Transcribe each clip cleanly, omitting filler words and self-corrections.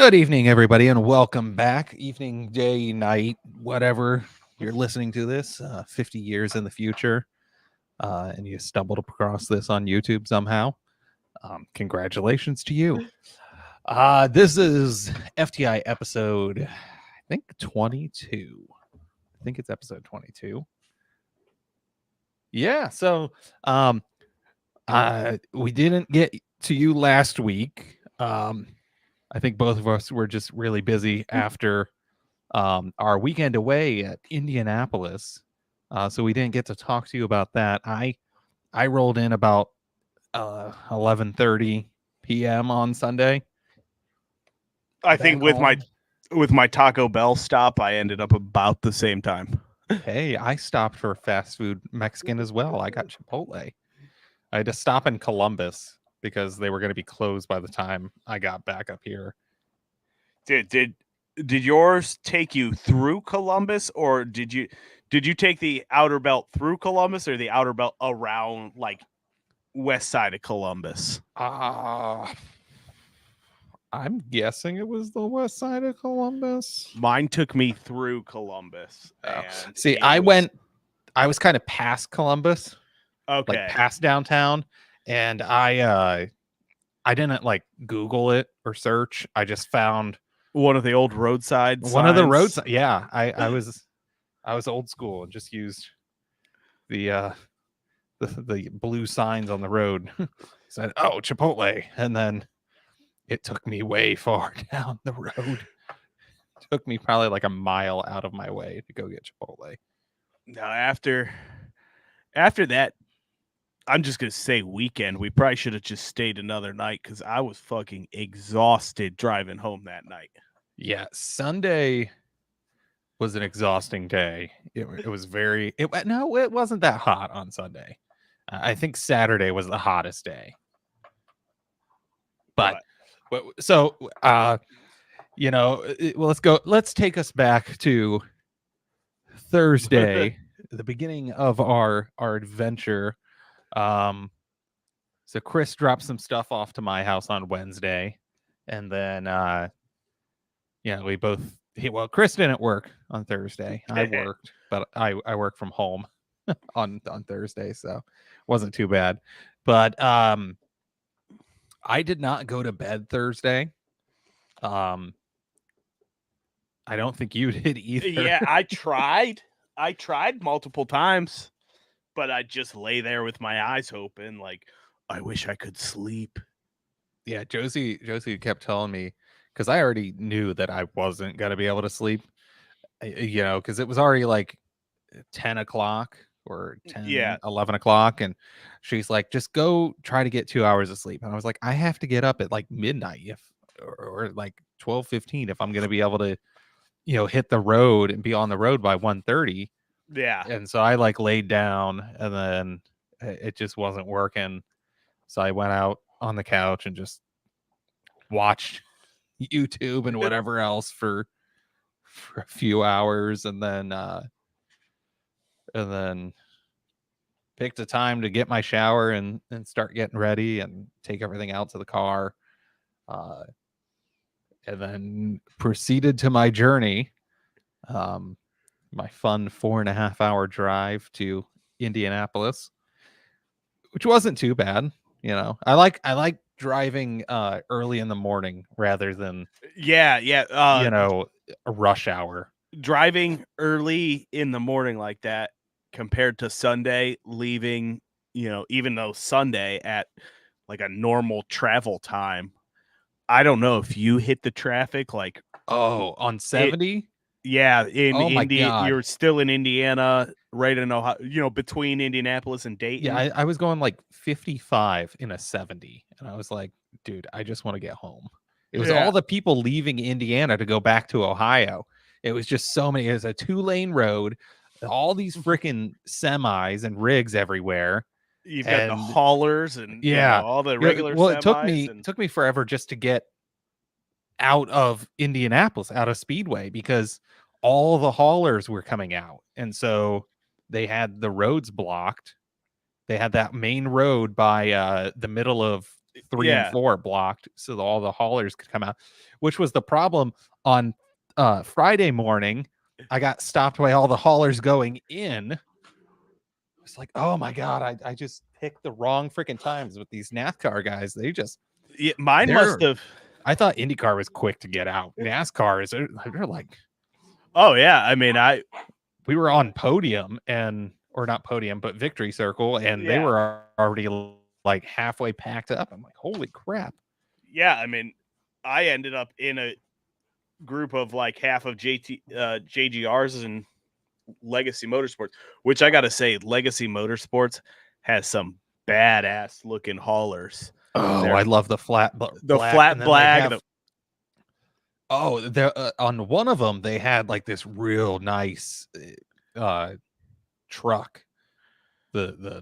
Good evening, everybody, and welcome back. Evening, day, night, whatever you're listening to this, 50 years in the future, and you stumbled across this on YouTube somehow. Congratulations to you. This is FTI episode, I think 22. I think it's episode 22. Yeah, so we didn't get to you last week. I think both of us were just really busy after our weekend away at Indianapolis, so we didn't get to talk to you about that. I rolled in about 11:30 p.m. on Sunday. I think with home. my Taco Bell stop, I ended up about the same time. Hey, I stopped for fast food Mexican as well. I got Chipotle. I had to stop in Columbus because they were going to be closed by the time I got back up here. Did yours take you through Columbus, or did you take the outer belt through Columbus, or the outer belt around like west side of Columbus? I'm guessing it was the west side of Columbus. Mine took me through Columbus. See, I was kind of past Columbus. Okay. Like past downtown, and I didn't like Google it or search. I just found one of the old roadside one of the roads. signs. Yeah, I was old school and just used the blue signs on the road. Said, "Oh, Chipotle," and then it took me way far down the road. It took me probably like a mile out of my way to go get Chipotle. Now after that, I'm just gonna say weekend. We probably should have just stayed another night because I was fucking exhausted driving home that night. Yeah, Sunday was an exhausting day. It was very. It wasn't that hot on Sunday. I think Saturday was the hottest day. But so let's take us back to Thursday, the beginning of our adventure. So Chris dropped some stuff off to my house on Wednesday, and then we both Chris didn't work on Thursday. I worked, but I work from home on Thursday, so it wasn't too bad. But I did not go to bed Thursday. I don't think you did either. Yeah, I tried multiple times, but I just lay there with my eyes open like, I wish I could sleep. Yeah, Josie kept telling me, because I already knew that I wasn't going to be able to sleep, because it was already like 10 o'clock or 11 o'clock. And she's like, just go try to get 2 hours of sleep. And I was like, I have to get up at like midnight or like 12:15 if I'm going to be able to, hit the road and be on the road by 1:30. Yeah. And so I like laid down, and then it just wasn't working. So I went out on the couch and just watched YouTube and whatever else for a few hours, and then picked a time to get my shower and start getting ready and take everything out to the car, and then proceeded to my journey, my fun 4.5-hour drive to Indianapolis, which wasn't too bad. I like driving early in the morning rather than a rush hour. Driving early in the morning like that compared to Sunday, leaving, even though Sunday at like a normal travel time, I don't know if you hit the traffic like on 70. Yeah, in India, you're still in Indiana, right in Ohio, between Indianapolis and Dayton. Yeah, I was going like 55 in a 70, and I was like, dude, I just want to get home. It was all the people leaving Indiana to go back to Ohio. It was just so many. It was a 2-lane road, all these freaking semis and rigs everywhere. You've got the haulers and all the regular semis. It took me forever just to get out of Indianapolis, out of Speedway, because all the haulers were coming out, and so they had the roads blocked. They had that main road by the middle of 3 and 4 blocked so that all the haulers could come out, which was the problem on Friday morning. I got stopped by all the haulers going in. It's like, oh my God, I just picked the wrong freaking times with these NASCAR guys. They just, mine must have. I thought IndyCar was quick to get out. NASCAR is, they're like, oh yeah. I mean, we were on podium or not podium, but victory circle, and they were already like halfway packed up. I'm like, holy crap. Yeah. I mean, I ended up in a group of like half of JGRs and Legacy Motorsports, which I got to say, Legacy Motorsports has some badass looking haulers. Oh, I love the flat black. On one of them, they had like this real nice truck. My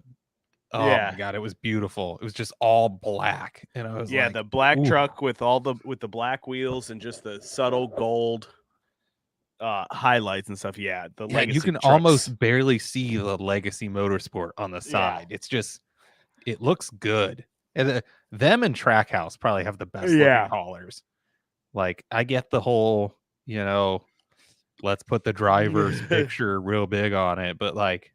God, it was beautiful. It was just all black, and I was like, the black truck with the black wheels and just the subtle gold highlights and stuff. Yeah, Legacy you can trucks. almost barely see the Legacy Motorsport on the side. It's just, it looks good. And them and Trackhouse probably have the best looking haulers. Like, I get the whole, let's put the driver's picture real big on it, but like,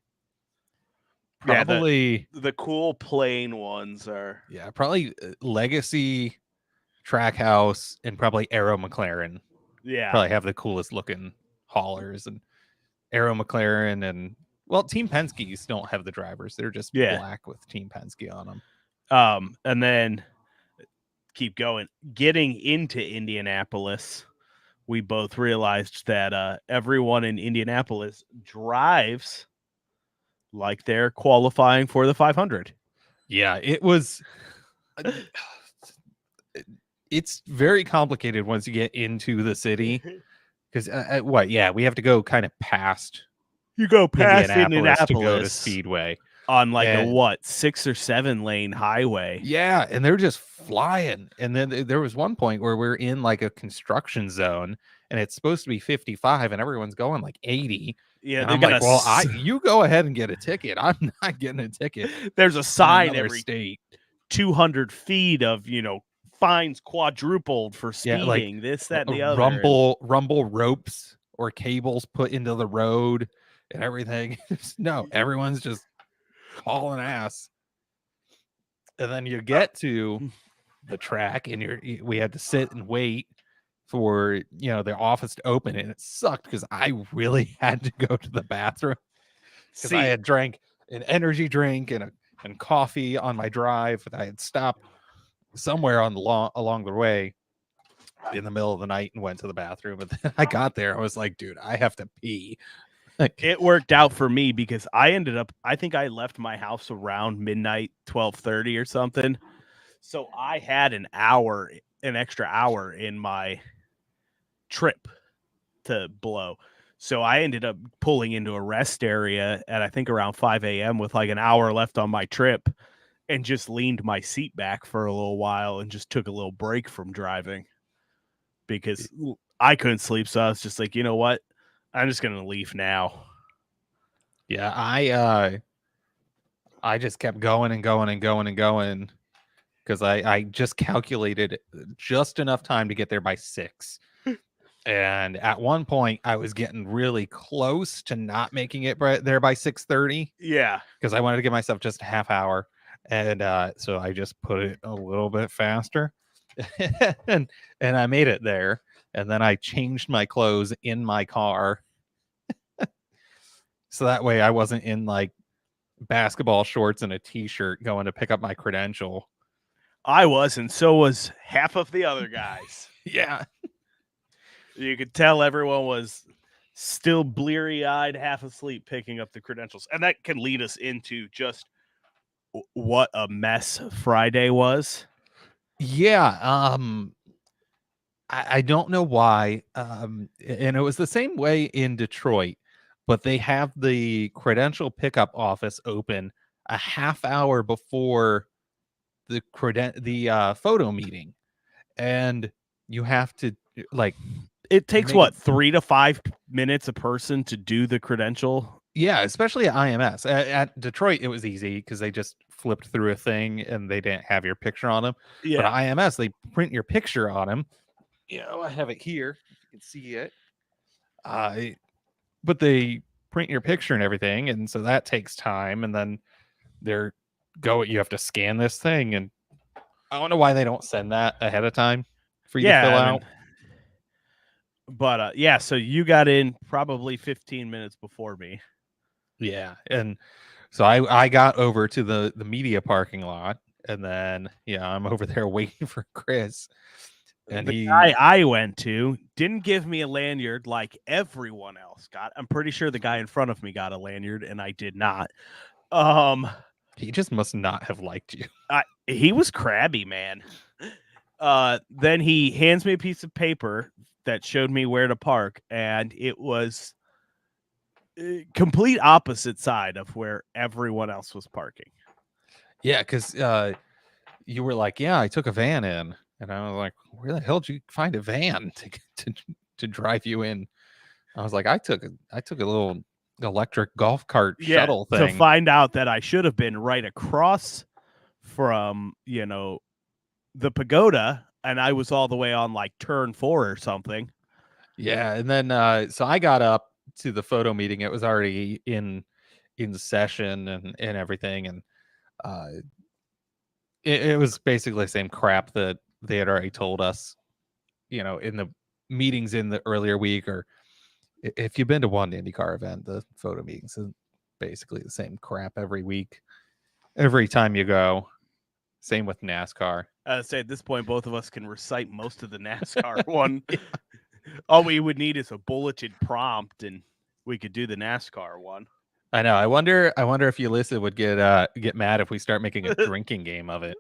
probably the cool plain ones are probably Legacy, Trackhouse, and probably Arrow McLaren. Probably have the coolest looking haulers, and Arrow McLaren and Team Penske don't have the drivers. They're just black with Team Penske on them. And then keep going. Getting into Indianapolis, we both realized that everyone in Indianapolis drives like they're qualifying for the 500. Yeah, it was. It's very complicated once you get into the city, because we have to go kind of past. You go past Indianapolis to go to Speedway on like a 6 or 7 lane highway. Yeah, and they're just flying. And then there was one point where we're in like a construction zone, and it's supposed to be 55, and everyone's going like 80. Yeah, I'm like, you go ahead and get a ticket. I'm not getting a ticket. There's a sign every state, 200 feet of fines quadrupled for speeding. This, that, and the other. Rumble ropes or cables put into the road and everything. No, everyone's just hauling ass. And then you get to the track, and we had to sit and wait for the office to open, and it sucked because I really had to go to the bathroom because I had drank an energy drink and coffee on my drive. I had stopped somewhere along the way in the middle of the night and went to the bathroom, and then I got there. I was like, dude, I have to pee. It worked out for me because I think I left my house around midnight, 12:30 or something. So I had an extra hour in my trip to blow. So I ended up pulling into a rest area at I think around 5 a.m. with like an hour left on my trip, and just leaned my seat back for a little while and just took a little break from driving because I couldn't sleep. So I was just like, you know what? I'm just going to leave now. Yeah, I just kept going and going and going and going because I just calculated just enough time to get there by 6. And at one point, I was getting really close to not making it there by 6:30. Yeah, because I wanted to give myself just a half hour, and so I just put it a little bit faster, and I made it there. And then I changed my clothes in my car, so that way I wasn't in like basketball shorts and a t-shirt going to pick up my credential. I was, and so was half of the other guys. Yeah. You could tell everyone was still bleary-eyed, half asleep, picking up the credentials. And that can lead us into just what a mess Friday was. Yeah. I don't know why. And it was the same way in Detroit, but they have the credential pickup office open a half hour before the photo meeting. And you have to like... It takes 3 to 5 minutes a person to do the credential. Yeah, especially at IMS. At Detroit, it was easy because they just flipped through a thing and they didn't have your picture on them. But Yeah. IMS, they print your picture on them. I have it here. If you can see it. But they print your picture and everything, and so that takes time. And then you have to scan this thing, and I don't know why they don't send that ahead of time for you to fill out. But yeah, so you got in probably 15 minutes before me. Yeah, and so I got over to the media parking lot, and then I'm over there waiting for Chris. And the guy I went to didn't give me a lanyard like everyone else got. I'm pretty sure the guy in front of me got a lanyard, and I did not. He just must not have liked you. He was crabby, man. Then he hands me a piece of paper that showed me where to park, and it was complete opposite side of where everyone else was parking. Yeah, because you were like, yeah, I took a van in. And I was like, where the hell did you find a van to drive you in? I was like, I took a little electric golf cart shuttle thing. To find out that I should have been right across from, the pagoda, and I was all the way on like turn 4 or something. Yeah, and then so I got up to the photo meeting. It was already in session and everything, and it was basically the same crap that they had already told us, in the meetings in the earlier week. Or if you've been to one IndyCar event, the photo meetings is basically the same crap every week, every time you go. Same with NASCAR. I'd say at this point, both of us can recite most of the NASCAR one. Yeah. All we would need is a bulleted prompt, and we could do the NASCAR one. I know. I wonder if Ulysses would get mad if we start making a drinking game of it.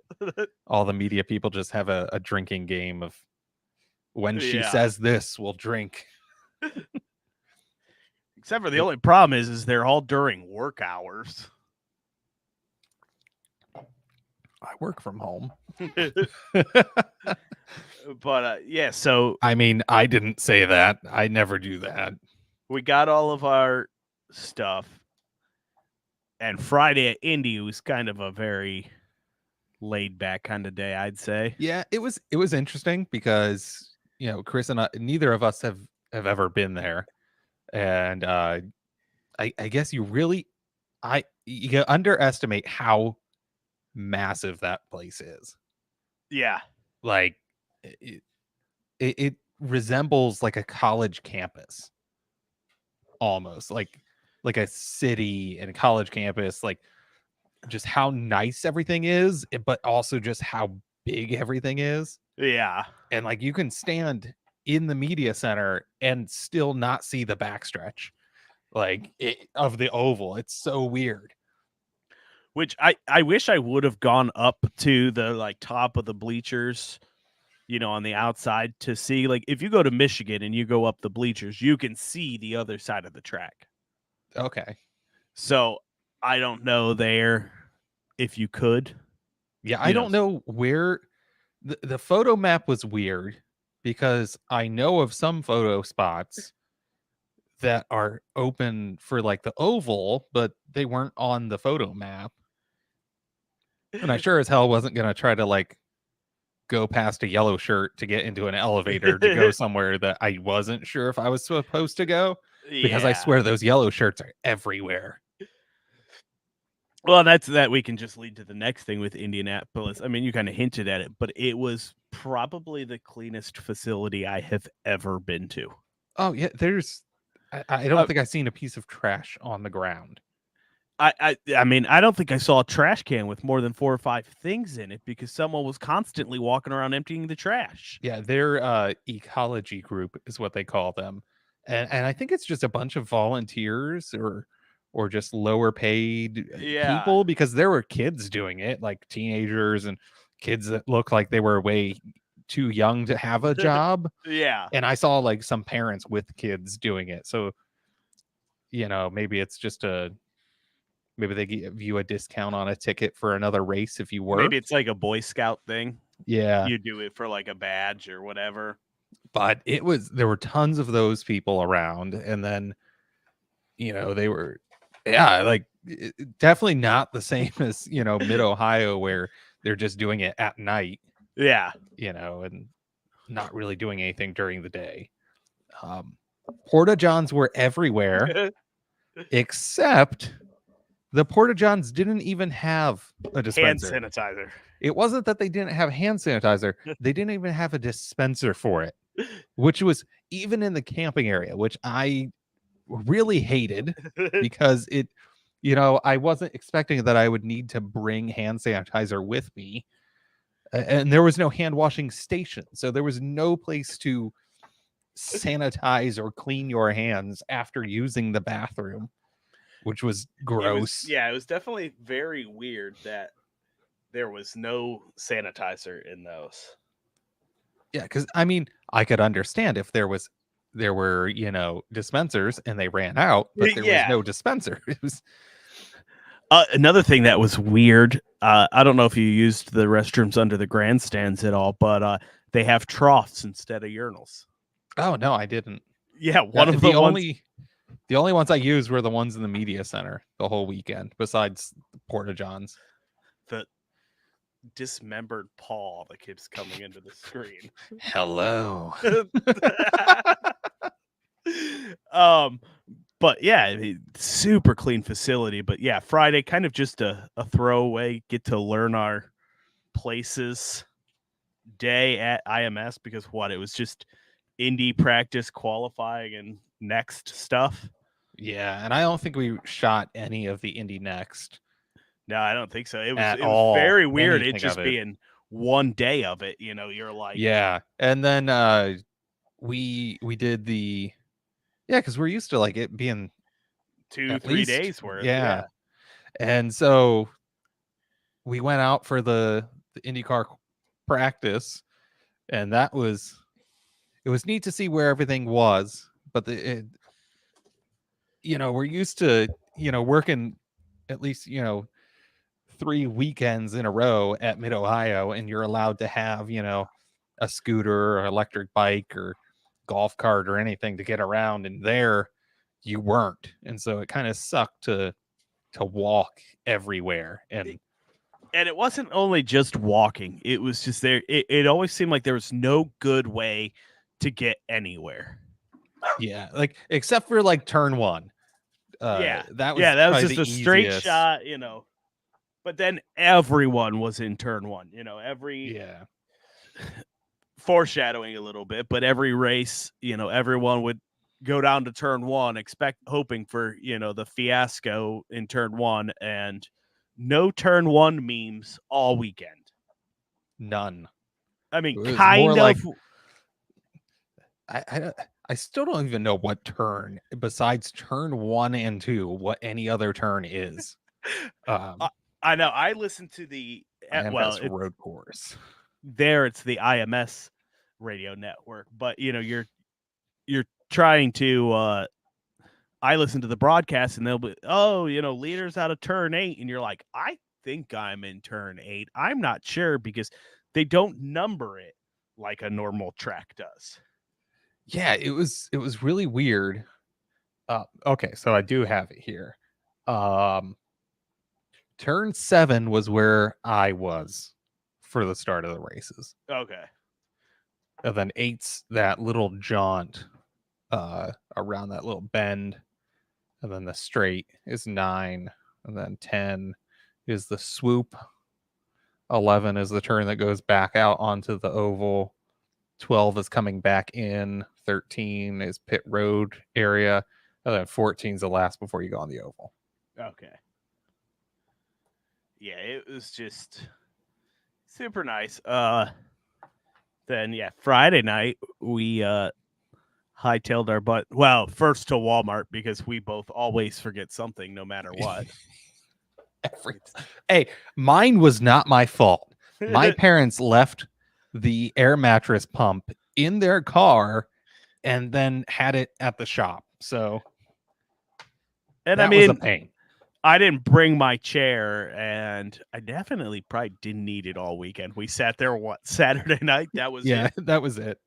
All the media people just have a drinking game of when she says this, we'll drink. Except for the only problem is they're all during work hours. I work from home. But yeah, so I mean, I didn't say that. I never do that. We got all of our stuff. And Friday at Indy was kind of a very laid back kind of day, I'd say. Yeah, it was interesting because, Chris and I, neither of us have ever been there. And I guess you underestimate how massive that place is. Yeah. Like it resembles like a college campus. Almost like a city and college campus, like just how nice everything is, but also just how big everything is. Yeah. And like you can stand in the media center and still not see the backstretch of the oval. It's so weird. Which I wish I would have gone up to the like top of the bleachers, on the outside to see, like, if you go to Michigan and you go up the bleachers, you can see the other side of the track. Okay. So I don't know there if you could. Yeah, I don't know where the photo map was weird because I know of some photo spots that are open for like the oval, but they weren't on the photo map. And I sure as hell wasn't going to try to like go past a yellow shirt to get into an elevator to go somewhere that I wasn't sure if I was supposed to go, because I swear those yellow shirts are everywhere. Well, that we can just lead to the next thing with Indianapolis. I mean, you kind of hinted at it, but it was probably the cleanest facility I have ever been to. Oh yeah, I don't think I've seen a piece of trash on the ground. I mean, I don't think I saw a trash can with more than 4 or 5 things in it because someone was constantly walking around emptying the trash. Yeah, their ecology group is what they call them. And I think it's just a bunch of volunteers or just lower paid people, because there were kids doing it, like teenagers and kids that look like they were way too young to have a job. Yeah. And I saw like some parents with kids doing it. So, maybe it's just maybe they give you a discount on a ticket for another race if you work. Maybe it's like a Boy Scout thing. Yeah. You do it for like a badge or whatever. But there were tons of those people around. And then, they were Yeah, like definitely not the same as, mid Ohio where they're just doing it at night, Yeah. and not really doing anything during the day. Porta Johns were everywhere, except the Porta Johns didn't even have a Hand dispenser. sanitizer. It wasn't that they didn't have hand sanitizer. They didn't even have a dispenser for it, which was even in the camping area, which I really hated because I wasn't expecting that I would need to bring hand sanitizer with me. And there was no hand washing station. So there was no place to sanitize or clean your hands after using the bathroom, which was gross. It was definitely very weird that there was no sanitizer in those. Yeah, because I could understand if there were dispensers and they ran out, but there was no dispenser. It was another thing that was weird. I don't know if you used the restrooms under the grandstands at all, but they have troughs instead of urinals. Oh no, I didn't. Yeah, one of the only ones I used were the ones in the media center the whole weekend, besides Porta Johns. The dismembered paw that keeps coming into the screen. Hello. But yeah, super clean facility. But yeah, Friday kind of just a throwaway, get to learn our places day at IMS, because it was just Indy practice, qualifying, and next stuff. Yeah, and I don't think we shot any of the Indy next. No, I don't think so. It was very weird. It just being one day of it. You're like, yeah, and then we did because we're used to like it being 2-3 days worth. Yeah. And so we went out for the IndyCar practice, and it was neat to see where everything was, but we're used to working at least 3 weekends in a row at Mid Ohio, and you're allowed to have a scooter or electric bike or golf cart or anything to get around, and there you weren't. And so it kind of sucked to walk everywhere. And it wasn't only just walking, it was just there. It always seemed like there was no good way to get anywhere. Yeah, like except for like turn 1. That was just a straight shot, but then everyone was in turn 1, foreshadowing a little bit, but every race, everyone would go down to turn 1, hoping for, the fiasco in turn 1, and no turn 1 memes all weekend. None. I mean, kind of. I still don't even know what turn besides turn 1 and 2, what any other turn is. I know. I listened to the road course. There, it's the IMS radio network, but you're trying to. I listen to the broadcast, and they'll be, leaders out of turn 8, and you're like, I think I'm in turn 8. I'm not sure, because they don't number it like a normal track does. Yeah, it was really weird. Okay, so I do have it here. Turn 7 was where I was for the start of the races. Okay. And then 8's that little jaunt around that little bend. And then the straight is 9. And then 10 is the swoop. 11 is the turn that goes back out onto the oval. 12 is coming back in. 13 is pit road area. And then 14 is the last before you go on the oval. Okay. Yeah, it was just super nice. Then Friday night we hightailed our butt. Well, first to Walmart, because we both always forget something no matter what. Hey, mine was not my fault. My parents left the air mattress pump in their car and then had it at the shop. So and that was a pain. I didn't bring my chair, and I definitely probably didn't need it all weekend. We sat there Saturday night. That was it. That was it.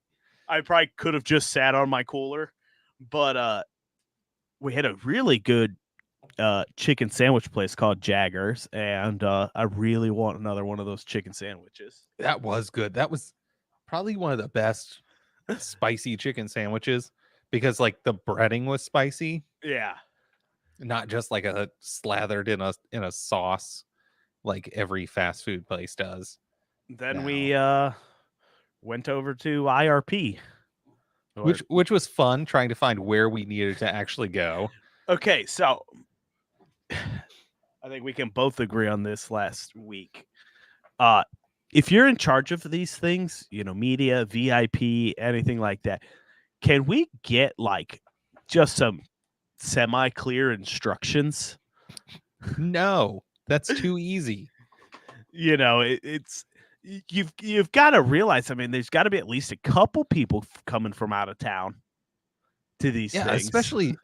I probably could have just sat on my cooler, but we had a really good chicken sandwich place called Jaggers, and I really want another one of those chicken sandwiches. That was good. That was probably one of the best spicy chicken sandwiches because like the breading was spicy, Yeah. not just like a slathered in a sauce like every fast food place does. Then now. we went over to IRP. Which was fun trying to find where we needed to actually go. Okay, so I think we can both agree on this last week. If you're in charge of these things, media, VIP, anything like that, can we get like just some semi-clear instructions? No, that's too easy. It's you've got to realize. I mean, there's got to be at least a couple people coming from out of town to these things, especially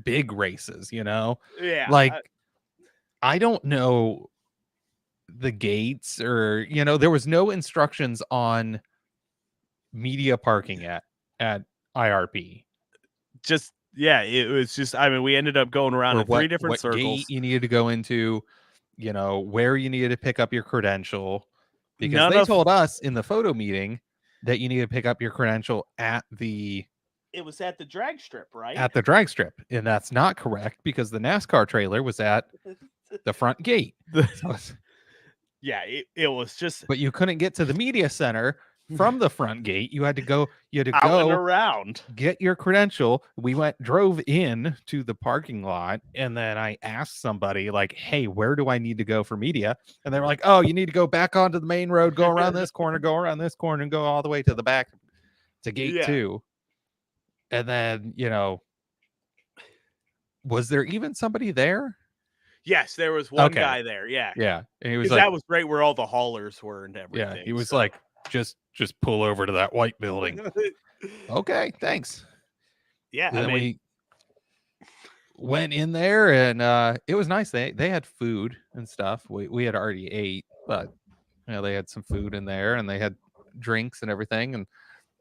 big races. Yeah, like I don't know the gates or there was no instructions on media parking at IRP. It was just. I mean, we ended up going around in three different circles. Gate you needed to go into. Where you needed to pick up your credential, because they told us in the photo meeting that you need to pick up your credential at the. It was at the drag strip, right? At the drag strip, and that's not correct because the NASCAR trailer was at the front gate. Yeah, it was just. But you couldn't get to the media center from the front gate. You had to go. You had to out go and around, get your credential. We drove in to the parking lot, and then I asked somebody like, "Hey, where do I need to go for media?" And they were like, "Oh, you need to go back onto the main road, go around this corner, go around this corner, and go all the way to the back to gate 2." And then was there even somebody there? Yes, there was one guy there. Yeah, and he was like, that was right where all the haulers were and everything. Yeah, he was like, just pull over to that white building. Okay, thanks. Yeah, and then we went in there, and it was nice. They had food and stuff. We had already ate, but they had some food in there, and they had drinks and everything, and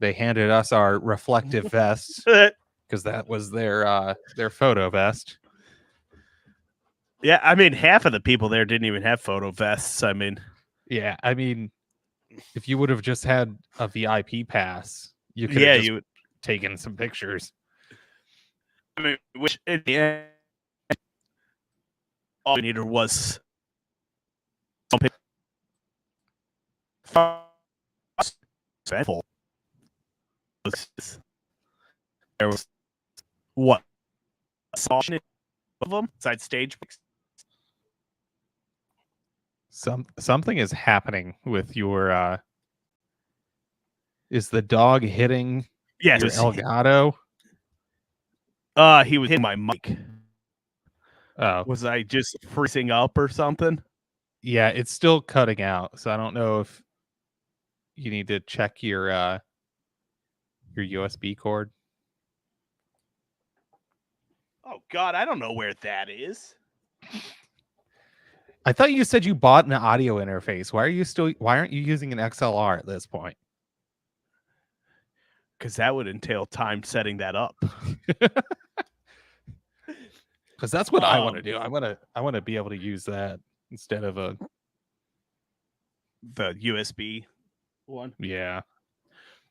they handed us our reflective vests because that was their photo vest. Yeah, I mean, half of the people there didn't even have photo vests. I mean, if you would have just had a VIP pass, you could have just taken some pictures. I mean, which in the end, all we needed was some pictures. There was what? Of them side stage. Something is happening with your is the dog hitting your Elgato? He was hitting my mic. Oh. Was I just freezing up or something? Yeah, it's still cutting out, so I don't know if you need to check your USB cord. Oh God, I don't know where that is. I thought you said you bought an audio interface. Why aren't you using an XLR at this point? Because that would entail time setting that up. Because that's what I want to do. I want to be able to use that instead of the USB one. Yeah.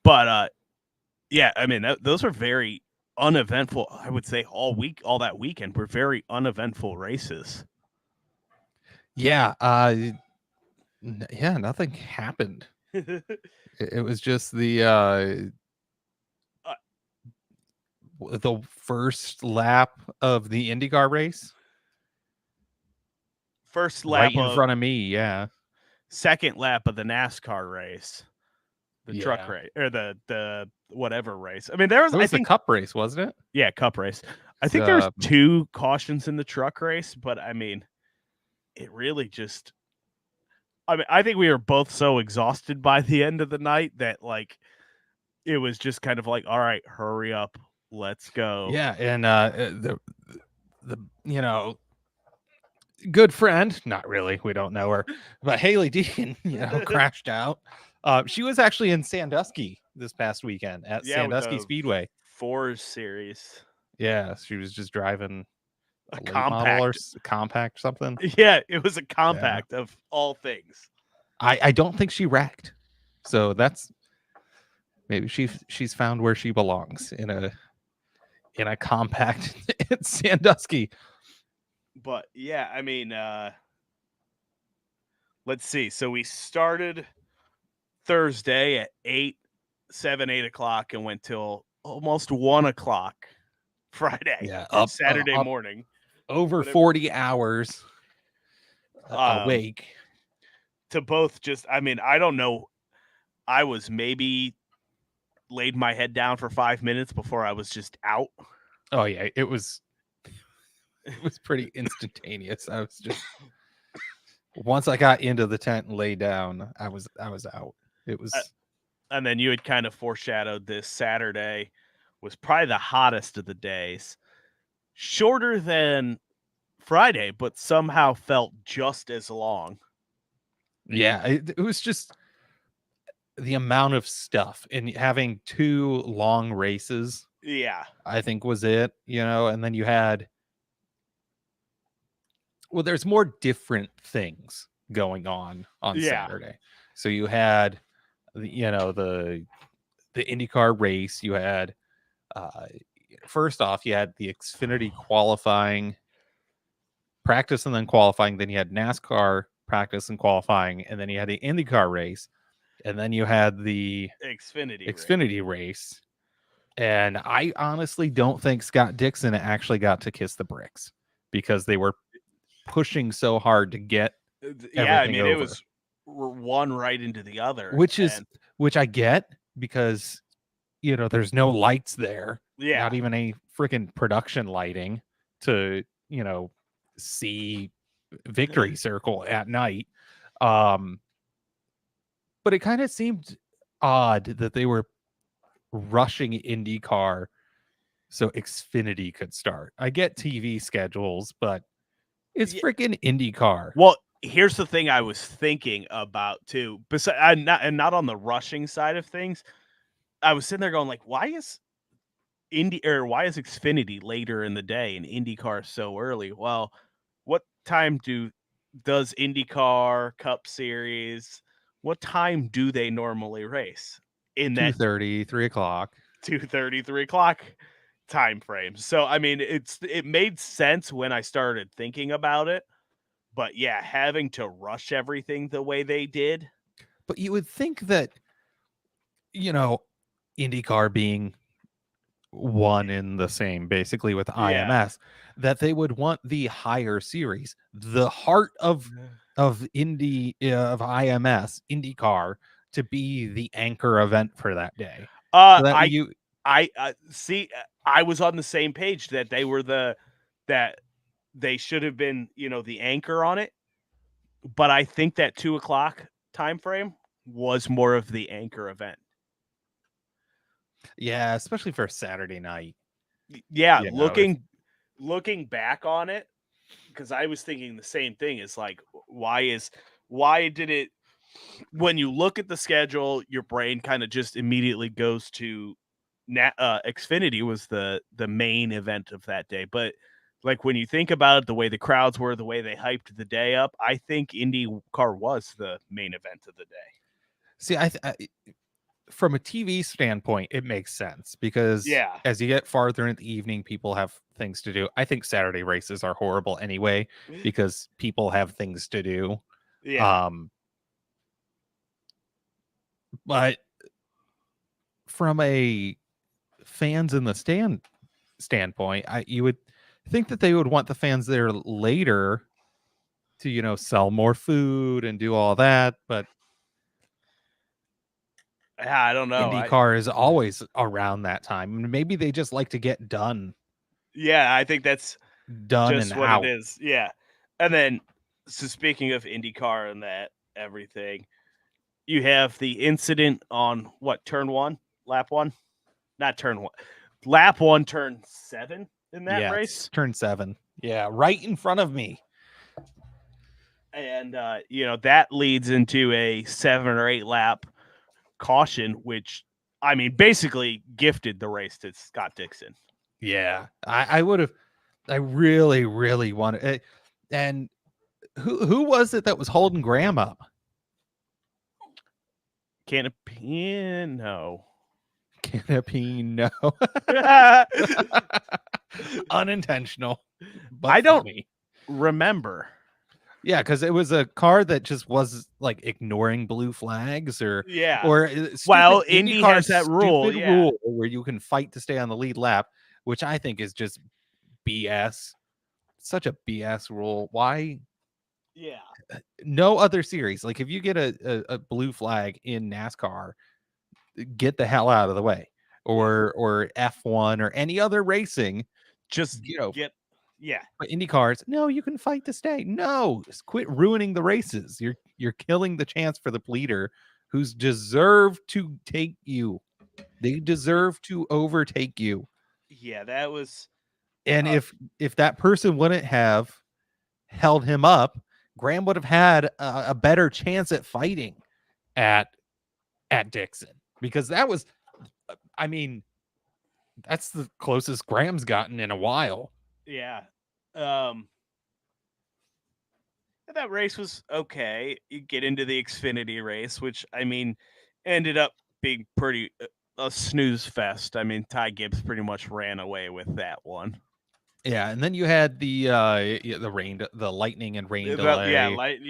But yeah, I mean those are very uneventful. I would say all that weekend were very uneventful races. Yeah, nothing happened. It was just the first lap of the IndyCar race. First lap right in front of me, yeah. Second lap of the NASCAR race. The truck race or the whatever race. I mean, there was the cup race, wasn't it? Yeah, cup race. I think there was 2 cautions in the truck race, but I mean, it really just. I mean, I think we were both so exhausted by the end of the night that like it was just kind of like, all right, hurry up, let's go. Yeah, and the good friend, not really, we don't know her, but Haley Deacon, crashed out. She was actually in Sandusky this past weekend at Sandusky Speedway. 4 Series. Yeah, she was just driving A late model or compact. compact something. Yeah, it was a Yeah. compact of all things. I don't think she wrecked. So that's maybe she's found where she belongs in a compact Sandusky. But yeah, I mean, let's see. So we started Thursday at 8 o'clock and went till almost 1 o'clock Friday Yeah, or up Saturday up morning. over Whatever. 40 hours Um, awake. to both just, I mean, I don't know. I was maybe laid my head down for 5 minutes before I was just out. Oh yeah, it was pretty instantaneous. I was just once I got into the tent and lay down, I was out. It was And then you had kind of foreshadowed this Saturday was probably the hottest of the days. Shorter than Friday, but somehow felt just as long. yeah, it was just the amount of stuff and having 2 long races, Yeah. I think was it, and then you had there's more different things going on Yeah. Saturday. So you had the IndyCar race, you had uh first off you had the Xfinity qualifying practice and then qualifying, then you had NASCAR practice and qualifying, and then you had the IndyCar race, and then you had the Xfinity race. And I honestly don't think Scott Dixon actually got to kiss the bricks because they were pushing so hard to get Yeah, I everything mean, it over. was one right into the other. Which I get because there's no lights there. Yeah. Not even a freaking production lighting to, see victory circle at night. But it kind of seemed odd that they were rushing IndyCar so Xfinity could start. I get TV schedules, but it's freaking IndyCar. Well, here's the thing I was thinking about too. Besides, not on the rushing side of things, I was sitting there going like, why is Xfinity later in the day and IndyCar so early? Well, what time does IndyCar Cup Series? What time do they normally race? In that 2:30, 3 o'clock. 2:30, 3 o'clock time frame. So I mean, it made sense when I started thinking about it. But yeah, having to rush everything the way they did. But you would think that, IndyCar being one in the same basically with IMS, that they would want the higher series, the heart of IMS, IndyCar, to be the anchor event for that day. So that I see. I was on the same page that that they should have been, the anchor on it. But I think that 2 o'clock time frame was more of the anchor event. Yeah, especially for a Saturday night. Yeah, looking back on it, because I was thinking the same thing. Is like, why did it? When you look at the schedule, your brain kind of just immediately goes to Xfinity was the main event of that day. But like when you think about it, the way the crowds were, the way they hyped the day up, I think IndyCar was the main event of the day. See, I from a TV standpoint, it makes sense because as you get farther into the evening, people have things to do. I think Saturday races are horrible anyway because people have things to do. Yeah. But from a fans in the standpoint, you would think that they would want the fans there later to, sell more food and do all that. But yeah, I don't know. IndyCar is always around that time. Maybe they just like to get done. Yeah, I think that's Done just and what out. it is. Yeah. And then, so speaking of IndyCar and that everything, you have the incident on turn one, lap one? Not turn one. Lap one, turn 7 in that race. Turn 7. Yeah, right in front of me. And, that leads into a 7 or 8 lap caution, which, I mean, basically gifted the race to Scott Dixon. Yeah, I would have. I really, really wanted it. And who was it that was holding Graham up? Canopino. Canopino. Unintentional, but I don't funny. remember. Yeah, because it was a car that just was like ignoring blue flags or Well, stupid Indy IndyCar has that rule, stupid rule where you can fight to stay on the lead lap, which I think is just BS. Such a BS rule. Why? Yeah. No other series. Like if you get a blue flag in NASCAR, get the hell out of the way. Or F1 or any other racing. Just get But Indy cars, no, you can fight to stay. No, just quit ruining the races. You're killing the chance for the leader who's deserved to take you. They deserve to overtake you. Yeah, that was. And if that person wouldn't have held him up, Graham would have had a better chance at fighting at Dixon, because that was, I mean, that's the closest Graham's gotten in a while. Yeah. That race was okay. You get into the Xfinity race, which I mean ended up being pretty a snooze fest. I mean, Ty Gibbs pretty much ran away with that one. Yeah, and then you had the lightning and rain delay.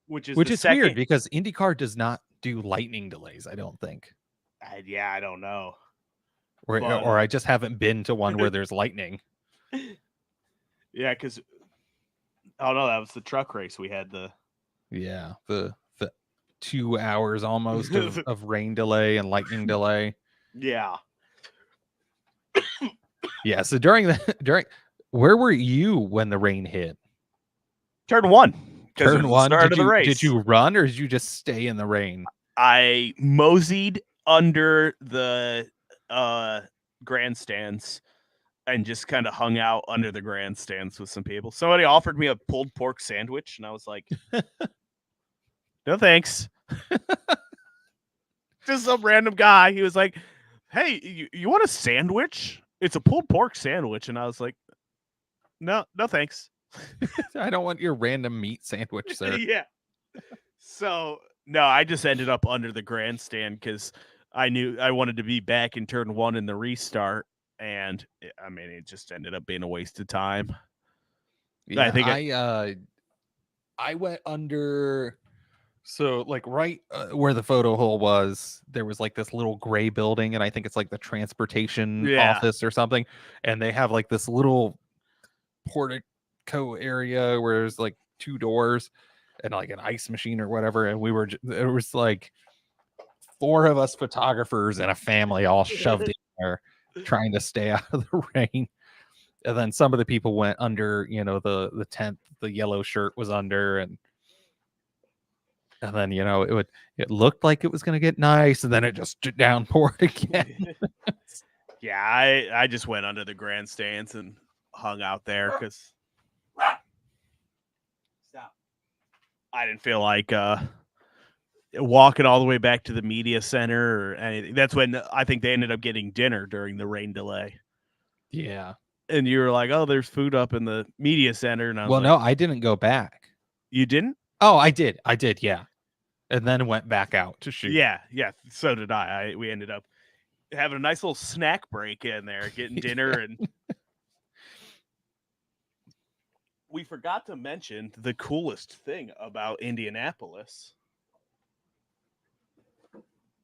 Which is weird because IndyCar does not do lightning delays, I don't think. I don't know. Or I just haven't been to one where there's lightning. Yeah, because oh no, that was the truck race we had the 2 hours almost of rain delay and lightning delay. Yeah. Yeah, so during where were you when the rain hit? Turn one. Turn one. Start of the race. Did you run or did you just stay in the rain? I moseyed under the grandstands and just kind of hung out under the grandstands with some people. Somebody offered me a pulled pork sandwich, and I was like, no thanks. Just some random guy. He was like, hey, you want a sandwich? It's a pulled pork sandwich. And I was like, no thanks. I don't want your random meat sandwich, sir. Yeah. So, no, I just ended up under the grandstand because I knew I wanted to be back in turn one in the restart. And I mean, it just ended up being a waste of time. Yeah, I think I went under. So like right where the photo hole was, there was like this little gray building, and I think it's like the transportation office or something. And they have like this little portico area where there's like 2 doors and like an ice machine or whatever. And there was like 4 of us photographers and a family all shoved in there trying to stay out of the rain. And then some of the people went under, the tent, the yellow shirt was under, and then it looked like it was going to get nice, and then it just downpoured again. Yeah, I just went under the grandstands and hung out there because I didn't feel like walking all the way back to the media center or anything. That's when I think they ended up getting dinner during the rain delay. Yeah. And you were like, oh, there's food up in the media center. And I was well, no, I didn't go back. You didn't? Oh, I did. Yeah. And then went back out to shoot. Yeah. So did I. We ended up having a nice little snack break in there, getting dinner. And we forgot to mention the coolest thing about Indianapolis.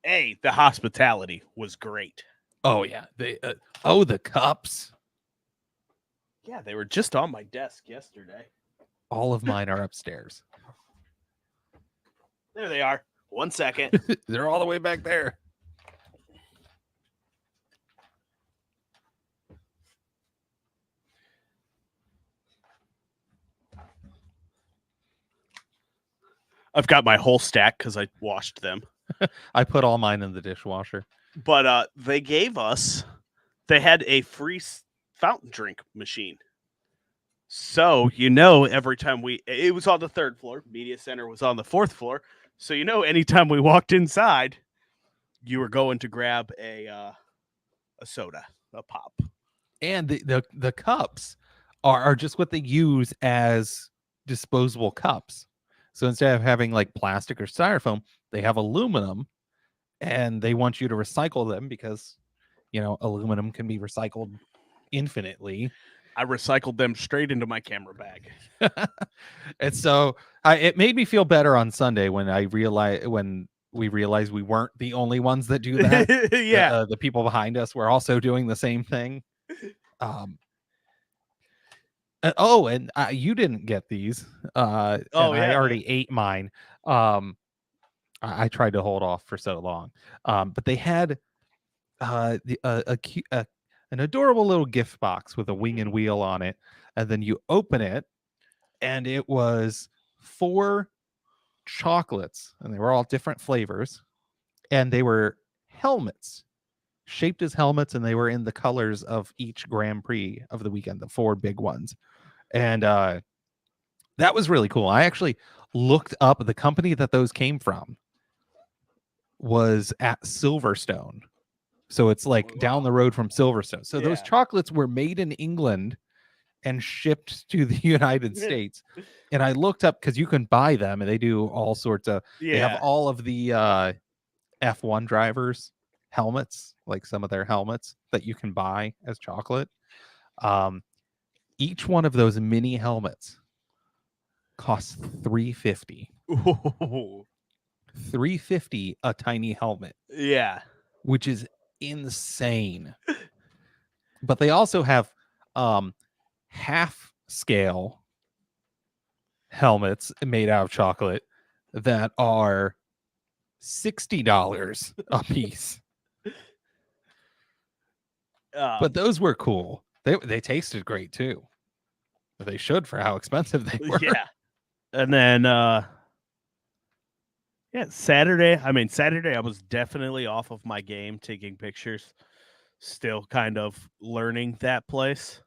The hospitality was great. Oh, yeah. The cups. Yeah, they were just on my desk yesterday. All of mine are upstairs. There they are. 1 second. They're all the way back there. I've got my whole stack because I washed them. I put all mine in the dishwasher. But they had a free fountain drink machine. So, every time it was on the 3rd floor, media center was on the 4th floor. So, anytime we walked inside, you were going to grab a soda, a pop. and the cups are just what they use as disposable cups. So instead of having like plastic or styrofoam, they have aluminum, and they want you to recycle them because aluminum can be recycled infinitely. I recycled them straight into my camera bag. And so it made me feel better on Sunday when we realized we weren't the only ones that do that. Yeah. The people behind us were also doing the same thing. Um, and you didn't get these, Oh, and I yeah, already ate mine. I tried to hold off for so long, but they had an adorable little gift box with a wing and wheel on it, and then you open it, and it was 4 chocolates, and they were all different flavors, and they were helmets shaped as helmets, and they were in the colors of each Grand Prix of the weekend, the 4 big ones. And that was really cool. I actually looked up the company that those came from was at Silverstone. So it's like down the road from Silverstone. So those chocolates were made in England and shipped to the United States. And I looked up because you can buy them, and they do all sorts of. They have all of the F1 drivers' helmets, like some of their helmets that you can buy as chocolate. Each one of those mini helmets costs $350. Ooh. $350 a tiny helmet. Yeah. Which is insane. But they also have half scale helmets made out of chocolate that are $60 a piece. But those were cool. They tasted great too. They should for how expensive they were. Yeah. And then Saturday I was definitely off of my game taking pictures. Still kind of learning that place.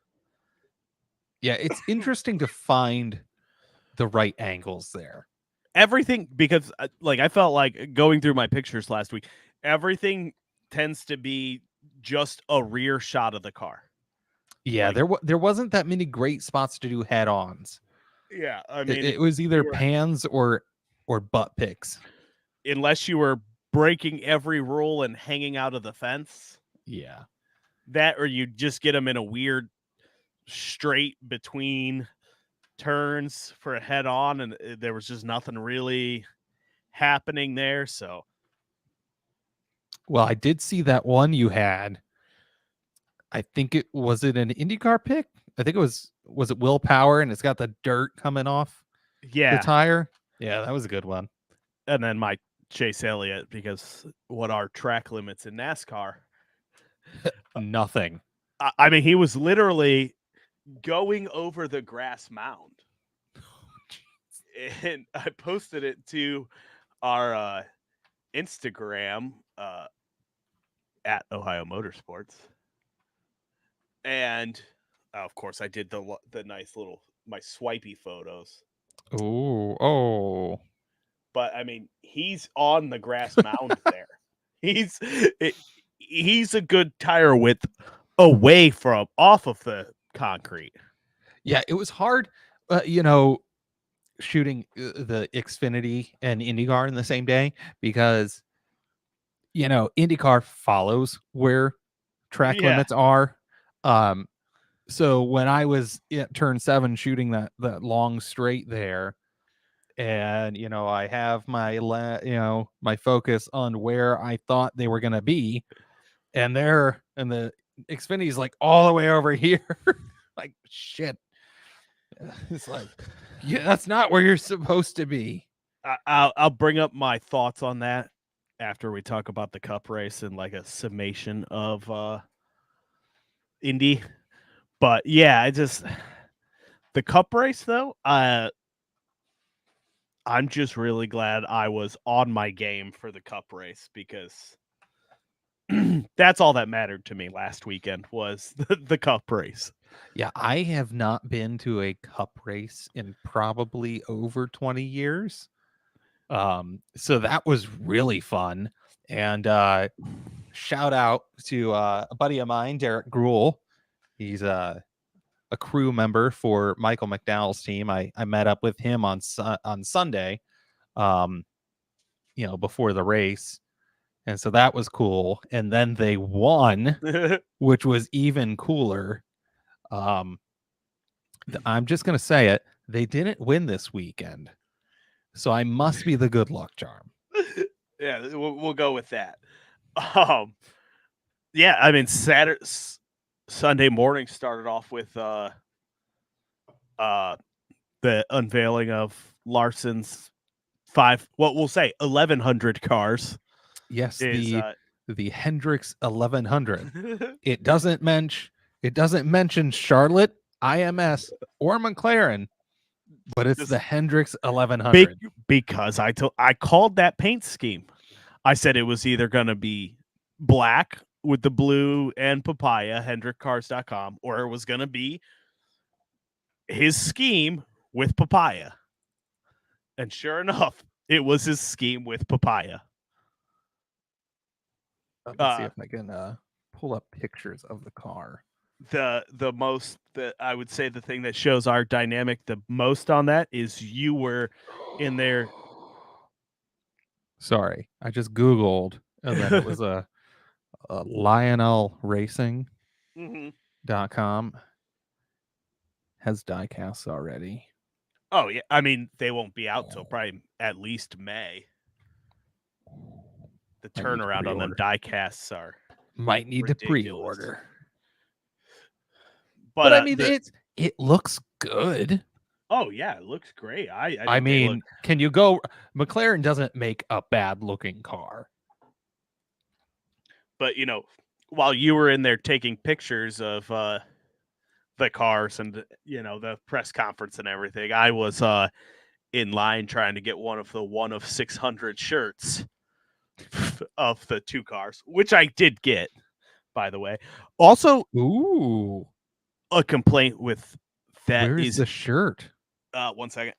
Yeah, it's interesting to find the right angles there. Everything, because I felt like going through my pictures last week, everything tends to be just a rear shot of the car. Yeah, there wasn't that many great spots to do head-ons. Yeah, I mean, it was either pans or butt pics. Unless you were breaking every rule and hanging out of the fence. Yeah. That, or you just get them in a weird straight between turns for a head-on, and there was just nothing really happening there. So, well, I did see that one you had. I think it an IndyCar pick. I think it was it Willpower, and it's got the dirt coming off the tire. Yeah, that was a good one. And then my Chase Elliott, because what are track limits in NASCAR? Nothing. I mean, he was literally going over the grass mound. And I posted it to our Instagram at Ohio Motorsports. And of course, I did the nice little my swipey photos. Oh! But I mean, he's on the grass mound there. He's a good tire width away from off of the concrete. Yeah, it was hard, shooting the Xfinity and IndyCar in the same day because IndyCar follows where track limits are. So when I was at turn 7 shooting that long straight there, and I have my my focus on where I thought they were gonna be, and the Xfinity's like all the way over here. Like shit. It's like, yeah, that's not where you're supposed to be. I'll bring up my thoughts on that after we talk about the Cup race and like a summation of Indy. But yeah, the Cup race though, I'm just really glad I was on my game for the Cup race, because that's all that mattered to me last weekend was the Cup race. Yeah, I have not been to a Cup race in probably over 20 years. So that was really fun. And shout out to a buddy of mine, Derek Gruel, He's a crew member for Michael McDowell's team. I met up with him on Sunday, before the race. And so that was cool. And then they won, which was even cooler. I'm just going to say it. They didn't win this weekend. So I must be the good luck charm. Yeah, we'll go with that. Yeah, I mean, Sunday morning started off with the unveiling of Larson's 1,100 cars. Yes, the Hendrix 1100. It doesn't mention Charlotte, IMS, or McLaren, but it's the Hendrix 1100. Because I called that paint scheme. I said it was either going to be black with the blue and papaya, HendrickCars.com, or it was going to be his scheme with papaya. And sure enough, it was his scheme with papaya. Let's see if I can pull up pictures of the car. I would say the thing that shows our dynamic the most on that is you were in there. Sorry, I just Googled, and then it was a Lionel Racing.com has diecasts already. Oh yeah, I mean they won't be out till probably at least May. The turnaround on them diecasts might need ridiculous. to pre-order. But I mean, it looks good. Oh yeah, it looks great. I mean, can you go? McLaren doesn't make a bad looking car. But while you were in there taking pictures of the cars and the press conference and everything, I was in line trying to get one of 600 shirts of the two cars, which I did get, by the way. Also, a complaint with that. Where is the shirt? 1 second.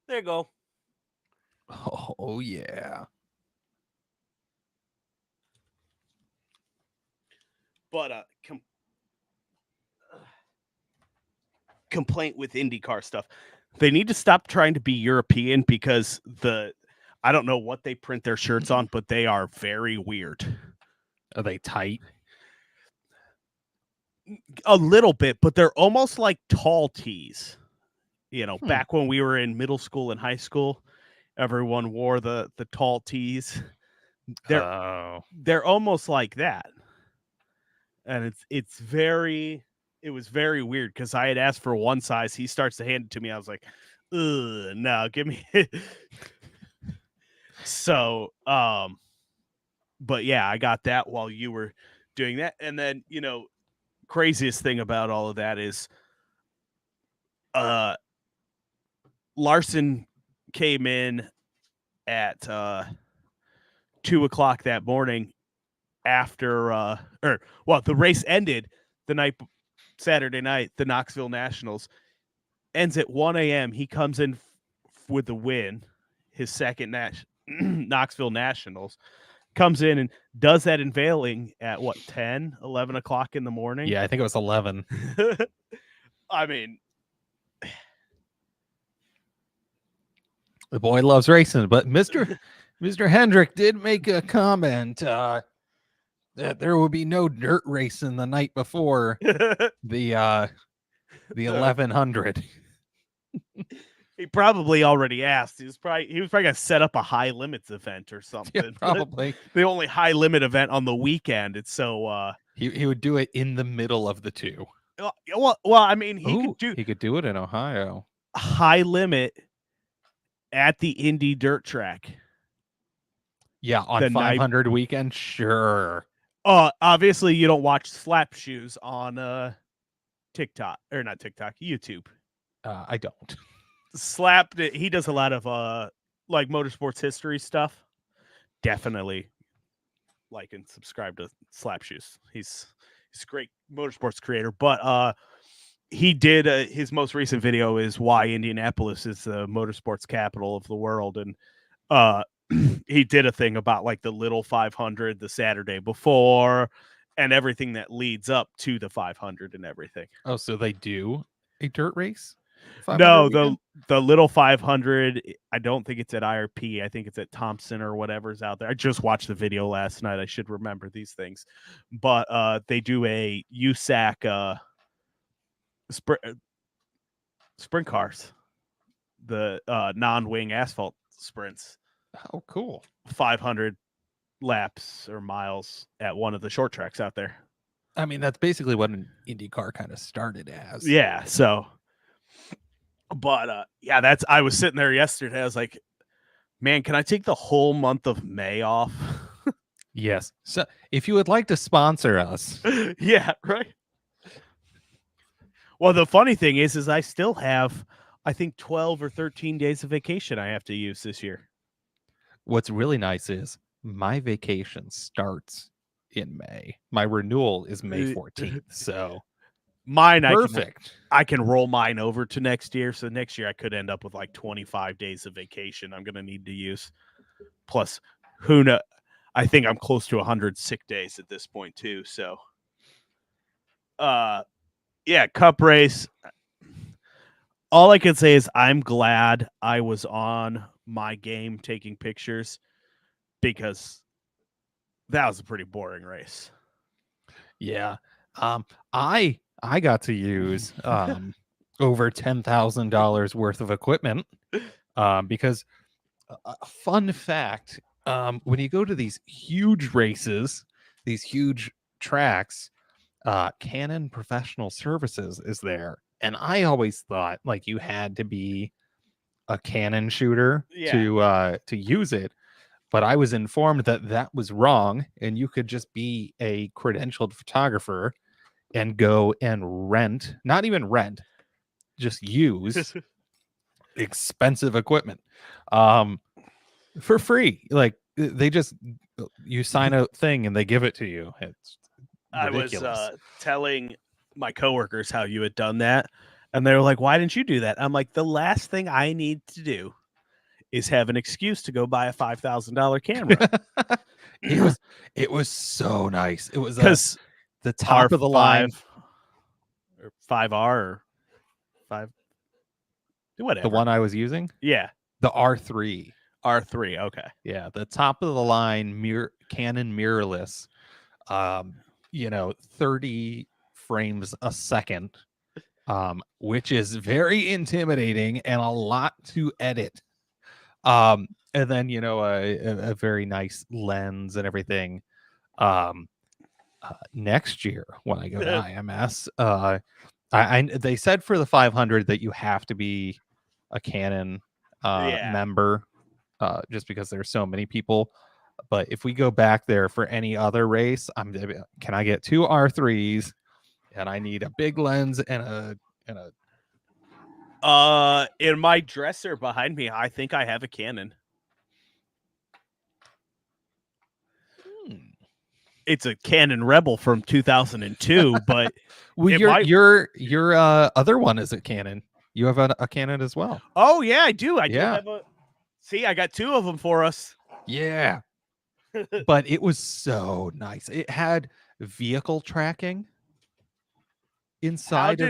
There you go. Oh yeah. But complaint with IndyCar stuff. They need to stop trying to be European because I don't know what they print their shirts on, but they are very weird. Are they tight? A little bit, but they're almost like tall tees. Back when we were in middle school and high school, everyone wore the tall tees. They're almost like that. And it was very weird because I had asked for one size. He starts to hand it to me. I was like, ugh, no, give me. So, but yeah, I got that while you were doing that. And then, craziest thing about all of that is Larson came in at 2:00 that morning after the race ended Saturday night. The Knoxville Nationals ends at 1 a.m. He comes in with the win, his second Knoxville Nationals, comes in and does that unveiling at 11 o'clock in the morning. Yeah, I think it was 11. I mean, the boy loves racing, but Mr. Hendrick did make a comment that there will be no dirt racing the night before the 1100. He probably already asked. He was probably gonna set up a high limits event or something. Yeah, probably the only high limit event on the weekend. It's so he would do it in the middle of the two. Well, I mean, he could do it in Ohio. High limit at the Indy dirt track. Yeah, on 500 weekend, sure. Obviously you don't watch Slap Shoes on TikTok or not TikTok, YouTube. I don't. Slapped it. He does a lot of like motorsports history stuff. Definitely like and subscribe to Slap Shoes. He's a great motorsports creator. But he did his most recent video is why Indianapolis is the motorsports capital of the world, and he did a thing about like the little 500 the Saturday before and everything that leads up to the 500 and everything. Oh, so they do a dirt race? No, the little 500, I don't think it's at IRP. I think it's at Thompson or whatever's out there. I just watched the video last night. I should remember these things. But they do a USAC sprint cars, the non-wing asphalt sprints. Oh, cool. 500 laps or miles at one of the short tracks out there. I mean, that's basically what an IndyCar kind of started as. Yeah, so but yeah, I was sitting there yesterday. I was like, man, can I take the whole month of May off? Yes. So if you would like to sponsor us. Yeah, right. Well, the funny thing is I still have, I think, 12 or 13 days of vacation I have to use this year. What's really nice is my vacation starts in May. My renewal is May 14th. So mine, perfect. I can roll mine over to next year. So next year I could end up with like 25 days of vacation I'm going to need to use. Plus, who knows? I think I'm close to 100 sick days at this point too. So, yeah, Cup race. All I can say is I'm glad I was on my game taking pictures because that was a pretty boring race. Yeah. I got to use over $10,000 worth of equipment because fun fact, when you go to these huge races, these huge tracks, Canon Professional Services is there. And I always thought like you had to be a Canon shooter to use it. But I was informed that that was wrong, and you could just be a credentialed photographer and go and rent, not even rent, just use expensive equipment for free. Like they just, you sign a thing and they give it to you. It's ridiculous. I was telling my coworkers how you had done that, and they were like, why didn't you do that? I'm like, the last thing I need to do is have an excuse to go buy a $5,000 camera. it was so nice. It was because the top of the line, or 5R or 5, whatever. The one I was using, yeah, the R3. R3, okay, yeah, the top of the line Canon mirrorless, 30 frames a second, which is very intimidating and a lot to edit. And then a very nice lens and everything. Next year when I go to IMS, they said for the 500 that you have to be a Canon member, just because there's so many people. But if we go back there for any other race, can I get 2 R3s? And I need a big lens and a. In my dresser behind me, I think I have a Canon. It's a Canon Rebel from 2002, but your other one is a Canon. You have a Canon as well. Oh yeah, I do. I do have a. See, I got 2 of them for us. Yeah, but it was so nice. It had vehicle tracking inside.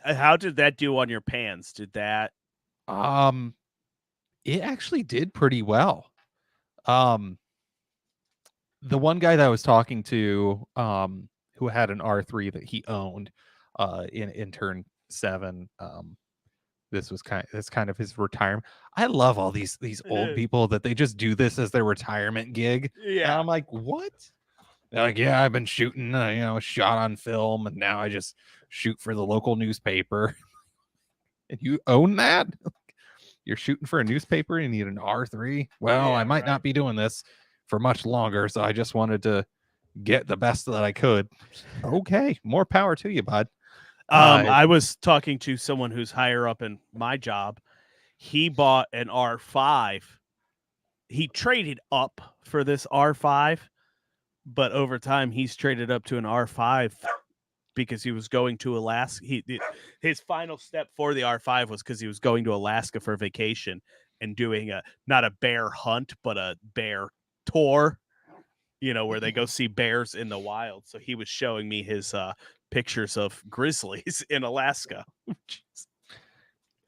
How did that do on your pans? Did that? It actually did pretty well. The one guy that I was talking to, who had an R3 that he owned, in turn 7, this was kind of his retirement. I love all these old people that they just do this as their retirement gig. Yeah, and I'm like, what? They're like, yeah, I've been shooting, shot on film, and now I just shoot for the local newspaper. And you own that? You're shooting for a newspaper and you need an R3? Well, I might not be doing this for much longer, so I just wanted to get the best that I could. Okay, more power to you, bud. I was talking to someone who's higher up in my job. He bought an R5. He traded up for this R5, but over time he's traded up to an R5 because he was going to Alaska. His final step for the R5 was because he was going to Alaska for vacation and doing not a bear hunt, but a bear tour, where they go see bears in the wild. So he was showing me his pictures of grizzlies in Alaska.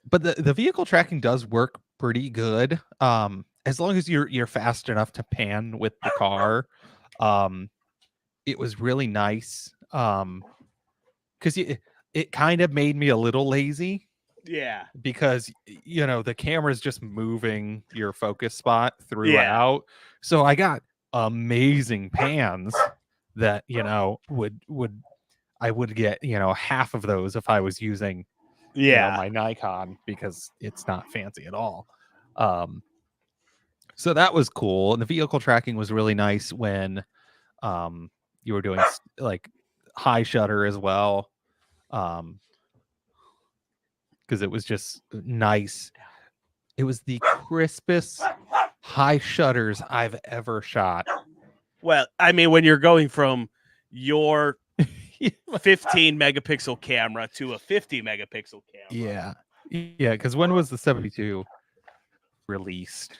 But the vehicle tracking does work pretty good. As long as you're fast enough to pan with the car. It was really nice. Because it kind of made me a little lazy. Yeah. Because the camera's just moving your focus spot throughout. Yeah. So I got amazing pans that I would get half of those if I was using my Nikon, because it's not fancy at all. So that was cool, and the vehicle tracking was really nice when you were doing like high shutter as well, because it was just nice. It was the crispest high shutters I've ever shot. Well, I mean, when you're going from your 15 megapixel camera to a 50 megapixel camera. Yeah, because when was the 72 released?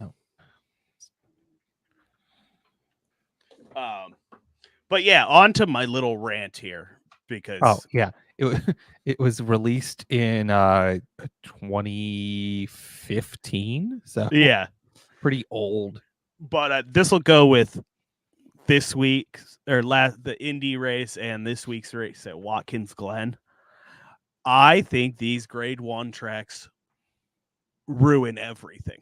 No. But yeah, on to my little rant here, because it was released in 2015, so yeah, pretty old. But this will go with this week's the Indy race and this week's race at Watkins Glen. I think these grade 1 tracks ruin everything.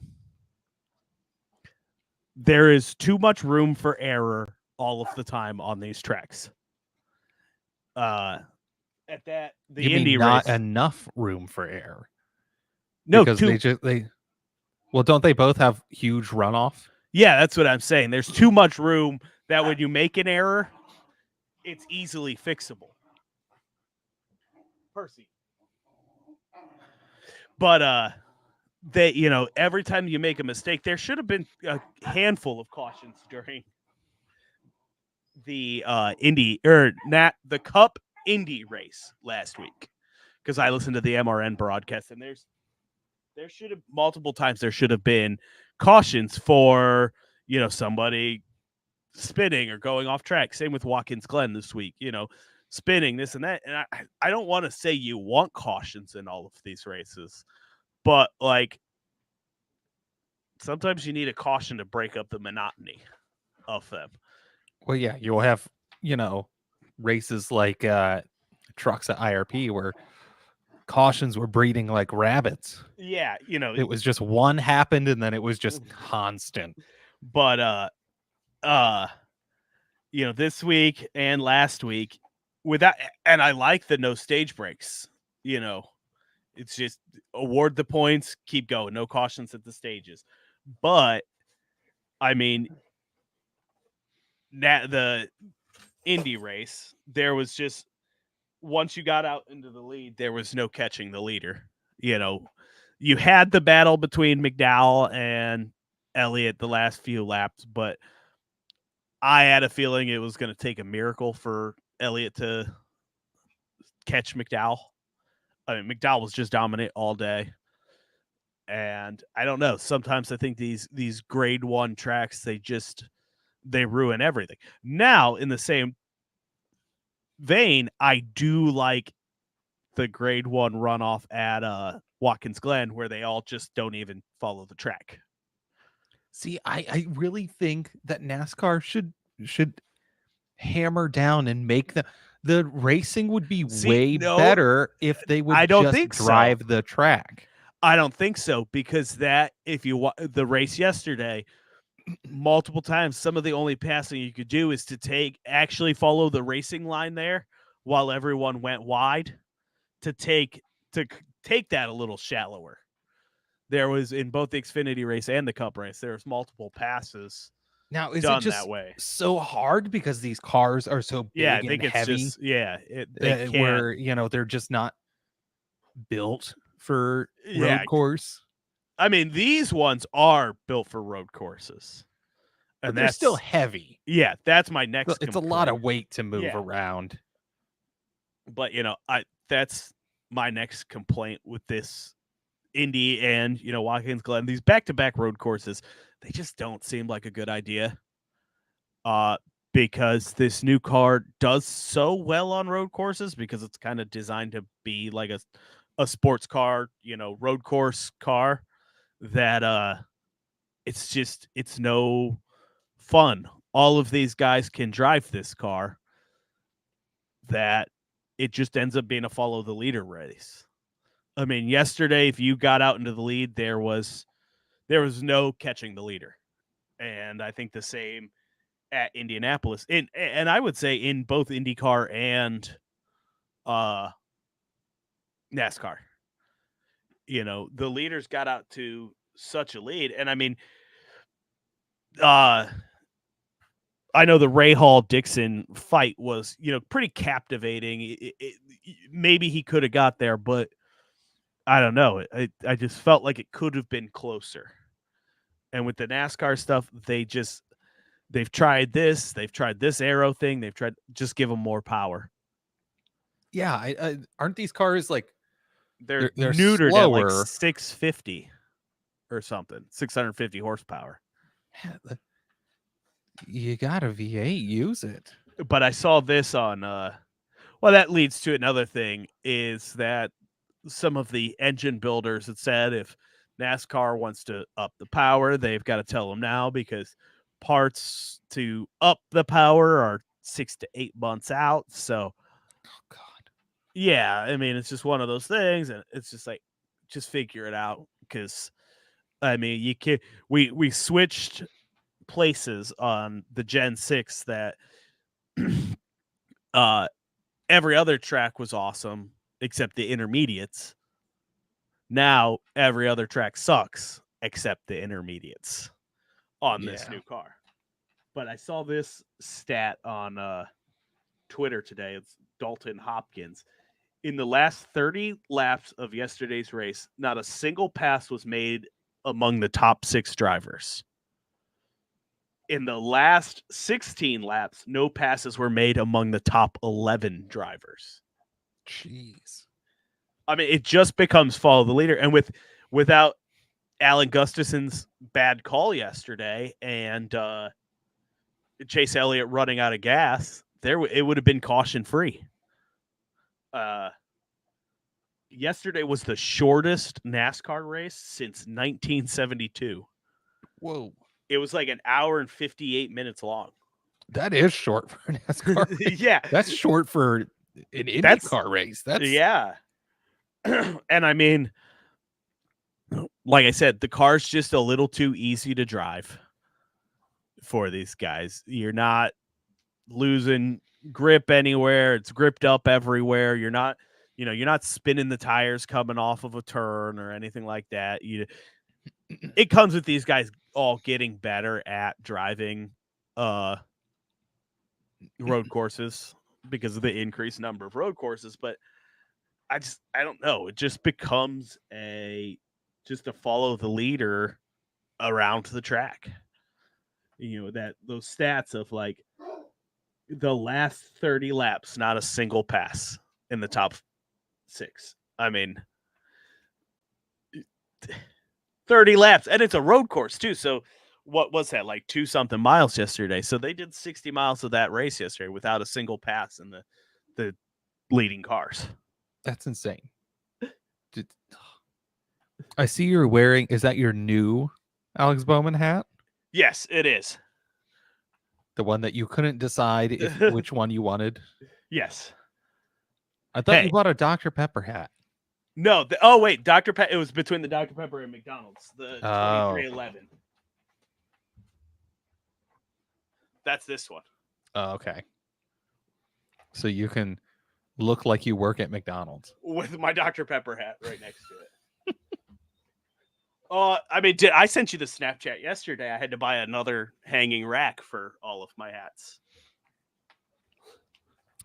There is too much room for error all of the time on these tracks. At that, the Indy not race, enough room for error. No, because don't they both have huge runoff? Yeah, that's what I'm saying. There's too much room that when you make an error, it's easily fixable. Percy. But every time you make a mistake, there should have been a handful of cautions during the the Cup Indy race last week, because I listened to the MRN broadcast, and there should have multiple times there should have been cautions for somebody spinning or going off track. Same with Watkins Glen this week, spinning, this and that. And I don't want to say you want cautions in all of these races, but like sometimes you need a caution to break up the monotony of them. Well, yeah, you'll have races like trucks at IRP where cautions were breeding like rabbits. Yeah, it was just one happened and then it was just constant. But this week and last week without, and I like the no stage breaks. It's just award the points, keep going, no cautions at the stages. But I mean, the Indy race, there was just, once you got out into the lead, there was no catching the leader. You had the battle between McDowell and Elliott the last few laps, but I had a feeling it was going to take a miracle for Elliott to catch McDowell. I mean, McDowell was just dominant all day. And I don't know. Sometimes I think these grade 1 tracks, they ruin everything. Now, in the same vein, I do like the grade 1 runoff at Watkins Glen, where they all just don't even follow the track. See, I really think that NASCAR should hammer down and make the racing would be better if they would drive the track. I don't think so, because if you the race yesterday, multiple times, some of the only passing you could do is to actually follow the racing line there while everyone went wide to take that a little shallower. There was, in both the Xfinity race and the Cup race, there was multiple passes Now, is it done that just way. so hard because these cars are so Yeah, I big and think it's heavy? just they can't. Where, they're just not built for Yeah, road course, I mean, these ones are built for road courses, but and they're still heavy. that's my next It's a lot complaint. of weight to move Yeah. around. But that's my next complaint with this Indy and Watkins Glen. These back-to-back road courses, they just don't seem like a good idea. Because this new car does so well on road courses because it's kind of designed to be like a sports car, road course car that it's no fun. All of these guys can drive this car, that it just ends up being a follow the leader race. I mean, yesterday, if you got out into the lead, there was no catching the leader. And I think the same at Indianapolis. And I would say in both IndyCar and NASCAR. The leaders got out to such a lead. And I mean, I know the Ray Hall Dixon fight was, pretty captivating. Maybe he could have got there, but I don't know. I just felt like it could have been closer. And with the NASCAR stuff, they've tried this aero thing. They've tried just give them more power. Yeah, aren't these cars like They're neutered slower. At like slower? 650 or something, 650 horsepower. You got a V8, use it. But I saw this on. Well, that leads to another thing is that some of the engine builders had said if NASCAR wants to up the power, they've got to tell them now because parts to up the power are 6 to 8 months out. So, Oh God, yeah, I mean, it's just one of those things, and it's just like, just figure it out because, I mean, you can. We switched places on the Gen 6 that every other track was awesome except the intermediates. Now every other track sucks except the intermediates on this new car. But I saw this stat on Twitter today. It's Dalton Hopkins. In the last 30 laps of yesterday's race, not a single pass was made among the top 6 drivers. In the last 16 laps, no passes were made among the top 11 drivers. Jeez. I mean, it just becomes follow the leader. And without Alan Gustafson's bad call yesterday and Chase Elliott running out of gas, it would have been caution free. Yesterday was the shortest NASCAR race since 1972. Whoa. It was like an hour and 58 minutes long. That is short for an NASCAR race. Yeah. That's short for an IndyCar race. Yeah. And I mean, like I said, the car's just a little too easy to drive for these guys. You're not losing grip anywhere. It's gripped up everywhere. You're not spinning the tires coming off of a turn or anything like that. It comes with these guys all getting better at driving road courses because of the increased number of road courses. But I don't know. It just becomes just to follow the leader around the track. Those stats of like the last 30 laps, not a single pass in the top 6. I mean, 30 laps, and it's a road course too. So what was that, like 2-something miles yesterday? So they did 60 miles of that race yesterday without a single pass in the leading cars. That's insane. I see you're wearing, is that your new Alex Bowman hat? Yes, it is. The one that you couldn't decide which one you wanted? Yes. I thought you bought a Dr. Pepper hat. No. Wait, Dr. Pepper. It was between the Dr. Pepper and McDonald's. The 2311. That's this one. Oh, okay. So you can look like you work at McDonald's with my Dr. Pepper hat right next to it. I mean, I sent you the Snapchat yesterday. I had to buy another hanging rack for all of my hats.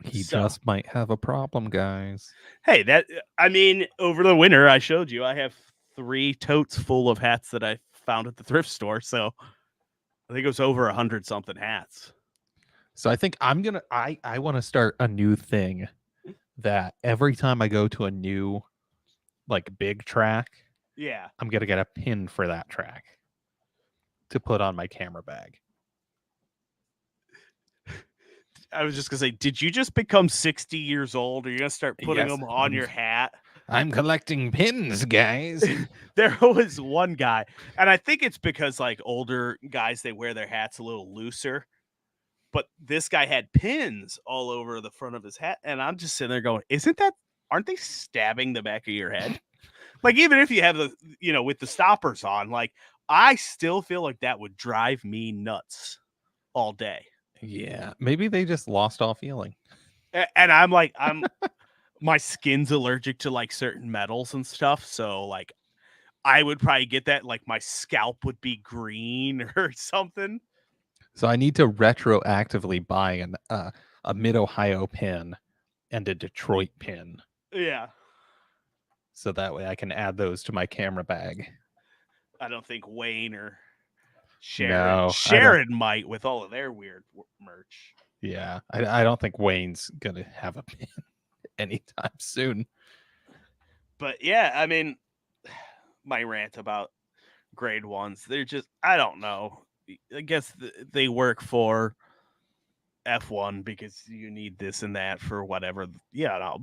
He just might have a problem, guys. Hey, I mean, over the winter, I showed you I have 3 totes full of hats that I found at the thrift store. So I think it was over 100 something hats. So I think I want to start a new thing that every time I go to a new like big track, Yeah, I'm gonna get a pin for that track to put on my camera bag. I was just gonna say, did you just become 60 years old? Are you gonna start putting Yes, them on your hat? I'm collecting pins, guys. There was one guy, and I think it's because like older guys, they wear their hats a little looser. But this guy had pins all over the front of his hat, and I'm just sitting there going, aren't they stabbing the back of your head? Like, even if you have with the stoppers on, like, I still feel like that would drive me nuts all day. Yeah, maybe they just lost all feeling. And I'm like, my skin's allergic to like certain metals and stuff. So like, I would probably get that. Like, my scalp would be green or something. So I need to retroactively buy a Mid Ohio pin and a Detroit pin. Yeah. So that way I can add those to my camera bag. I don't think Wayne or No, Sharon might with all of their weird merch. Yeah, I don't think Wayne's gonna have a pin anytime soon. But yeah, I mean, my rant about grade ones, they're just, I don't know. I guess they work for F1 because you need this and that for whatever. Yeah,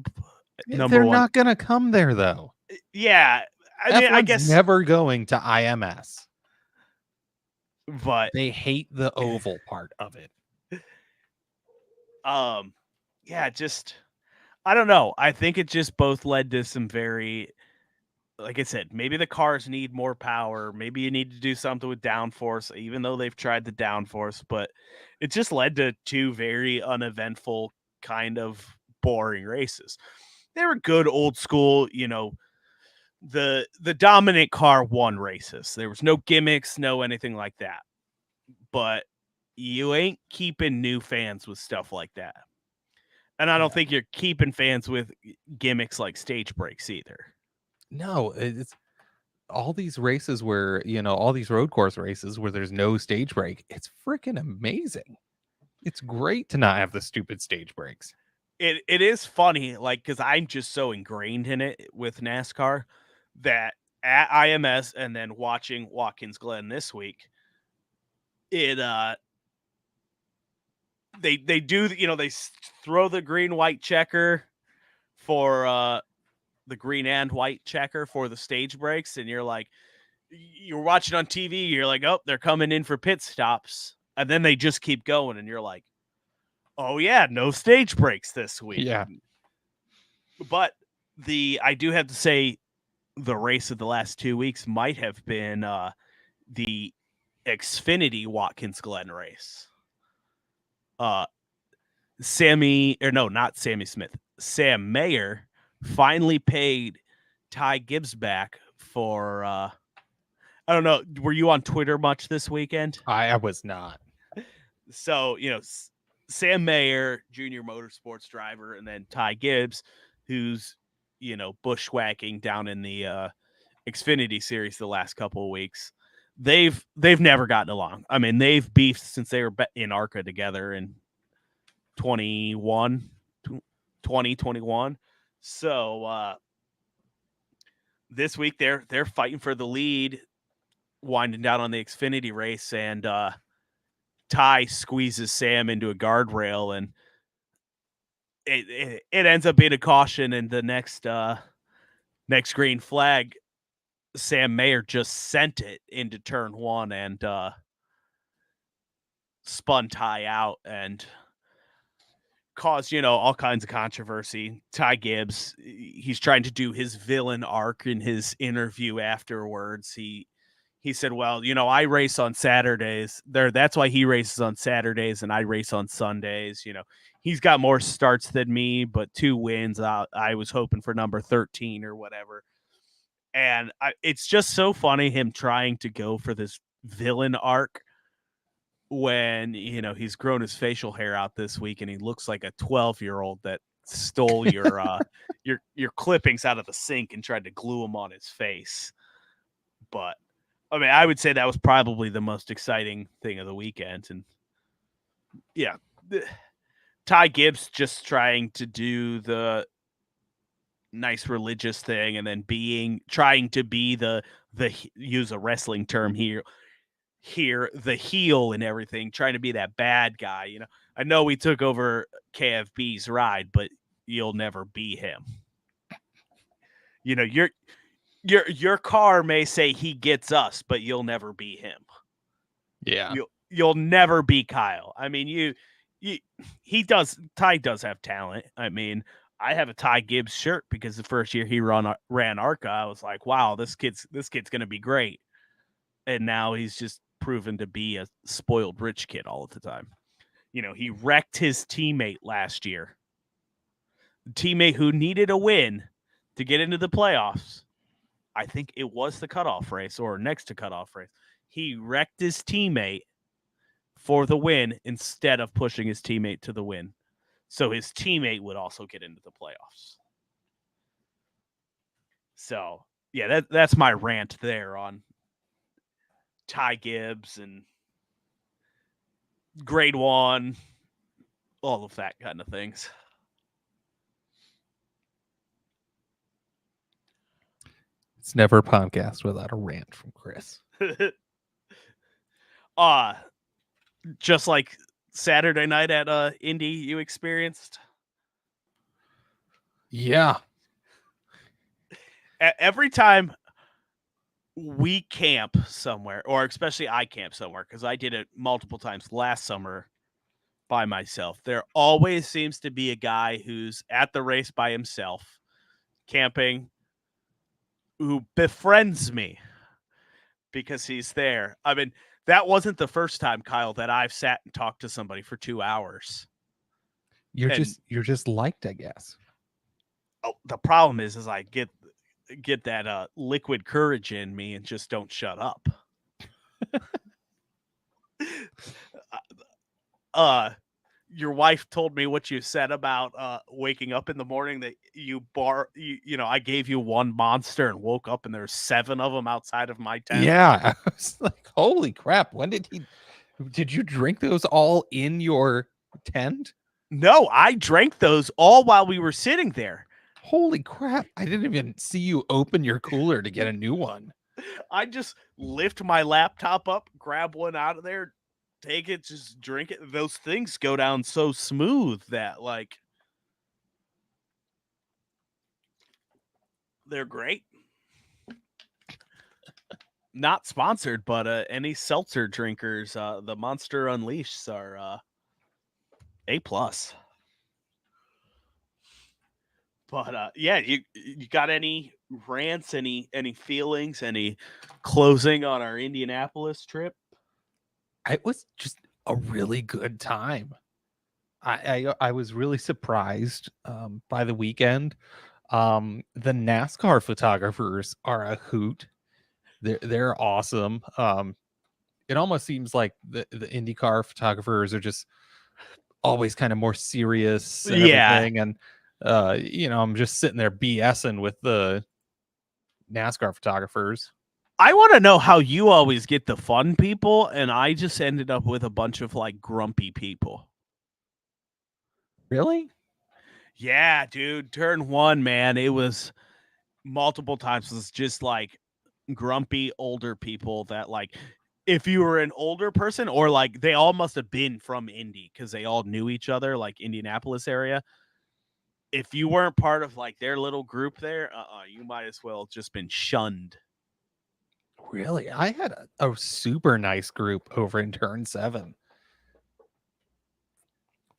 no, They're not gonna come there though. Yeah, I mean, F1's I guess never going to IMS, but they hate the oval part of it. Yeah, just I don't know. I think it just both led to some very, like I said, maybe the cars need more power. Maybe you need to do something with downforce, even though they've tried the downforce. But it just led to 2 very uneventful, kind of boring races. They were good old school, the dominant car won races. There was no gimmicks, no anything like that. But you ain't keeping new fans with stuff like that. And I don't think you're keeping fans with gimmicks like stage breaks either. No, it's all these races where, all these road course races where there's no stage break. It's freaking amazing. It's great to not have the stupid stage breaks. It is funny, like, because I'm just so ingrained in it with NASCAR that at IMS and then watching Watkins Glen this week, it they do, they throw the green white checker for the green and white checker for the stage breaks, and you're watching on TV, you're like, oh, they're coming in for pit stops, and then they just keep going, and you're like, oh yeah, no stage breaks this week. Yeah. But I do have to say, the race of the last 2 weeks might have been the Xfinity Watkins Glen race. Not Sammy Smith. Sam Mayer finally paid Ty Gibbs back for I don't know, were you on Twitter much this weekend? I was not. So, Sam Mayer, junior motorsports driver, and then Ty Gibbs, who's, bushwhacking down in the Xfinity series the last couple of weeks. They've never gotten along. I mean, they've beefed since they were in ARCA together in 2021. So this week they're fighting for the lead, winding down on the Xfinity race, and Ty squeezes Sam into a guardrail, and it ends up being a caution. And the next green flag, Sam Mayer just sent it into turn 1 and spun Ty out and caused, all kinds of controversy. Ty Gibbs, he's trying to do his villain arc in his interview afterwards. He said, well, I race on Saturdays. That's why he races on Saturdays and I race on Sundays. He's got more starts than me, but 2 wins. I was hoping for number 13 or whatever. And it's just so funny him trying to go for this villain arc when, he's grown his facial hair out this week and he looks like a 12-year-old that stole your clippings out of the sink and tried to glue them on his face. But I mean, I would say that was probably the most exciting thing of the weekend. And yeah, Ty Gibbs just trying to do the nice religious thing and then trying to be the use a wrestling term here, the heel and everything, trying to be that bad guy. I know we took over KFB's ride, but you'll never be him. Your car may say he gets us, but you'll never be him. Yeah. You'll never be Kyle. I mean, Ty does have talent. I mean, I have a Ty Gibbs shirt because the first year he ran ARCA, I was like, wow, this kid's going to be great. And now he's just proven to be a spoiled rich kid all of the time. He wrecked his teammate last year. The teammate who needed a win to get into the playoffs. I think it was the cutoff race or next to cutoff race. He wrecked his teammate for the win instead of pushing his teammate to the win. So his teammate would also get into the playoffs. So, yeah, that's my rant there on Ty Gibbs and grade 1, all of that kind of things. It's never a podcast without a rant from Chris. Just like Saturday night at Indy you experienced? Yeah. Every time we camp somewhere, or especially I camp somewhere, because I did it multiple times last summer by myself, there always seems to be a guy who's at the race by himself, camping, who befriends me because he's there. I mean, that wasn't the first time, Kyle, that I've sat and talked to somebody for 2 hours. You're just liked, I guess. Oh, the problem is I get that liquid courage in me and just don't shut up. Your wife told me what you said about waking up in the morning, that I gave you one monster and woke up and there's 7 of them outside of my tent. Yeah. I was like, holy crap. When did you drink those all in your tent? No, I drank those all while we were sitting there. Holy crap. I didn't even see you open your cooler to get a new one. I just lift my laptop up, grab one out of there, take it, just drink it. Those things go down so smooth that, like, they're great. Not sponsored, but any seltzer drinkers, the Monster Unleashed are A+. But yeah, you got any rants, any feelings, any closing on our Indianapolis trip? It was just a really good time. I was really surprised by the weekend. The NASCAR photographers are a hoot. They're awesome. It almost seems like the IndyCar photographers are just always kind of more serious and everything. And I'm just sitting there BSing with the NASCAR photographers. I want to know how you always get the fun people, and I just ended up with a bunch of like grumpy people. Really? Yeah, dude. Turn 1, man. It was multiple times. It was just like grumpy older people that, like, if you were an older person, or like they all must have been from Indy because they all knew each other, like Indianapolis area. If you weren't part of like their little group there, you might as well have just been shunned. Really? I had a super nice group over in Turn 7.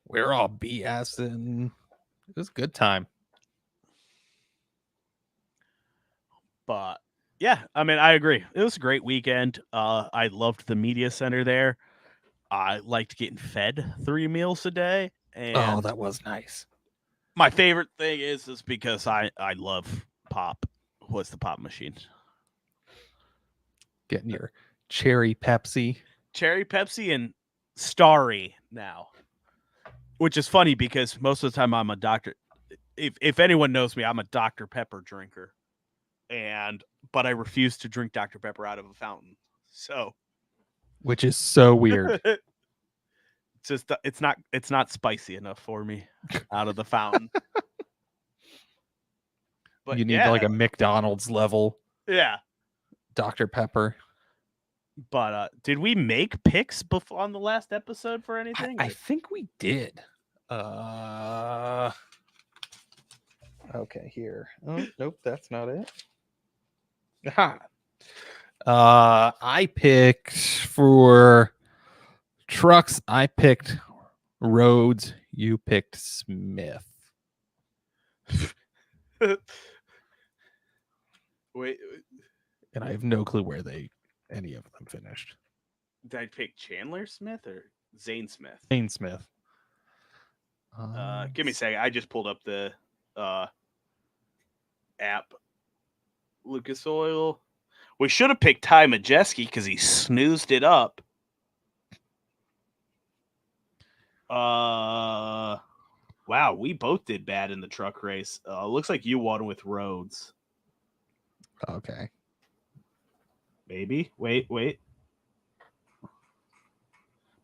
We're all BSing. It was a good time. But yeah, I mean, I agree. It was a great weekend. I loved the media center there. I liked getting fed 3 meals a day. And that was nice. my favorite thing is because I love Pop, was the pop machine. Getting your cherry Pepsi. Cherry Pepsi and Starry now. Which is funny because most of the time I'm a Dr. If anyone knows me, I'm a Dr. Pepper drinker. But I refuse to drink Dr. Pepper out of a fountain. So, which is so weird. It's not spicy enough for me out of the fountain. But you need like a McDonald's level. Yeah. Dr. Pepper. But did we make picks on the last episode for anything? I think we did. Okay, here. Oh, nope, that's not it. Ha. I picked for trucks. I picked Rhodes. You picked Smith. Wait. And I have no clue where any of them finished. Did I pick Chandler Smith or Zane Smith? Zane Smith. Give me a second. I just pulled up the app. Lucas Oil. We should have picked Ty Majeski because he snoozed it up. Wow, we both did bad in the truck race. Looks like you won with Rhodes. Okay. Maybe. Wait.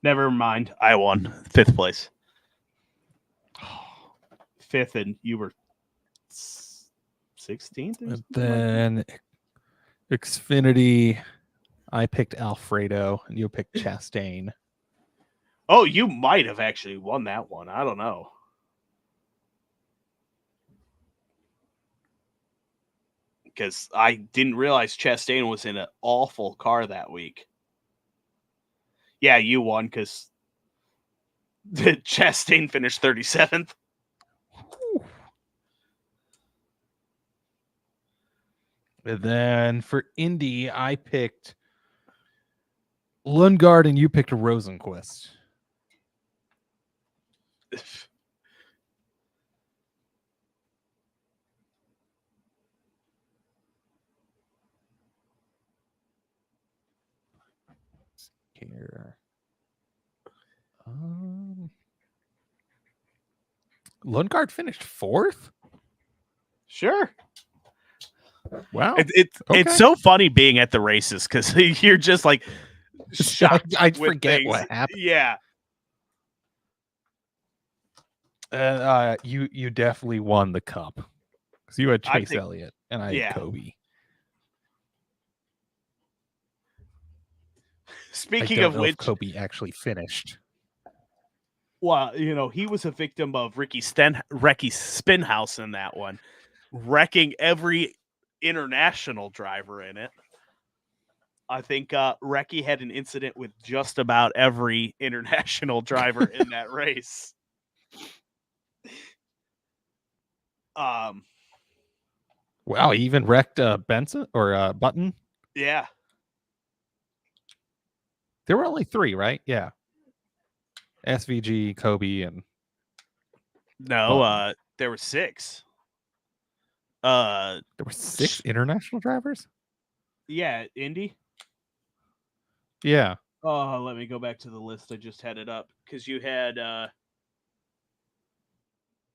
Never mind. I won 5th place. 5th, and you were 16th. And then Xfinity, I picked Alfredo, and you picked Chastain. Oh, you might have actually won that one. I don't know. Because I didn't realize Chastain was in an awful car that week. Yeah, you won because Chastain finished 37th. And then for Indy, I picked Lundgaard, and you picked Rosenquist. Here. Lundgaard finished 4th? Sure. Wow. It's so funny being at the races because you're just like shocked. I forget what happened. Yeah. You definitely won the cup because you had Chase Elliott and I had Kobe. Speaking of which, Kobe actually finished. Well, he was a victim of Ricky Spinhouse in that one, wrecking every international driver in it. I think Recchi had an incident with just about every international driver in that race. Wow, he even wrecked Benson or Button. Yeah. There were only 3, right? Yeah. SVG, Kobe, and no, there were 6. There were 6 international drivers? Yeah, Indy. Yeah. Oh, let me go back to the list. I just had it up because you had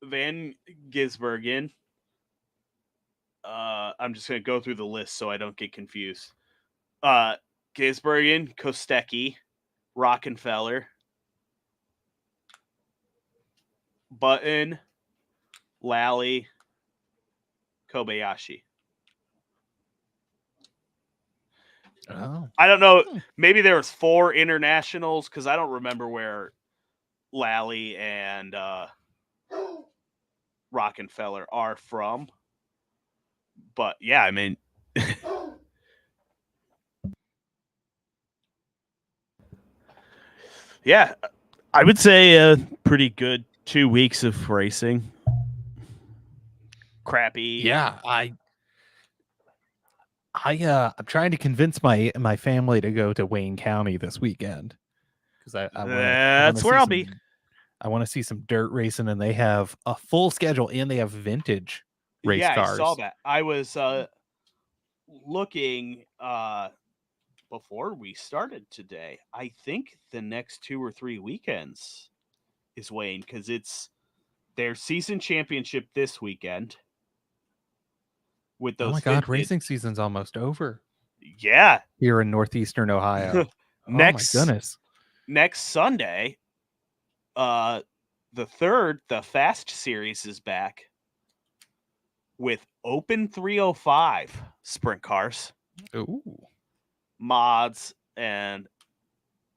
Van Gisbergen. I'm just going to go through the list so I don't get confused. Gisbergen, Kostecki, Rockenfeller, Button, Lally, Kobayashi. Oh. I don't know. Maybe there was 4 internationals because I don't remember where Lally and Rockenfeller are from. But yeah, I mean, yeah, I would say a pretty good 2 weeks of racing. Crappy. Yeah, I'm trying to convince my family to go to Wayne County this weekend because that's where I'll be. I want to see some dirt racing, and they have a full schedule, and they have vintage race cars. I saw that. I was looking before we started today, I think the next 2 or 3 weekends is Wayne, because it's their season championship this weekend with Oh my those God, vintage. racing season's almost over Yeah. here in northeastern Ohio. Oh my goodness. Next Sunday, the 3rd, the Fast Series is back with Open 305 sprint cars, Ooh. mods, and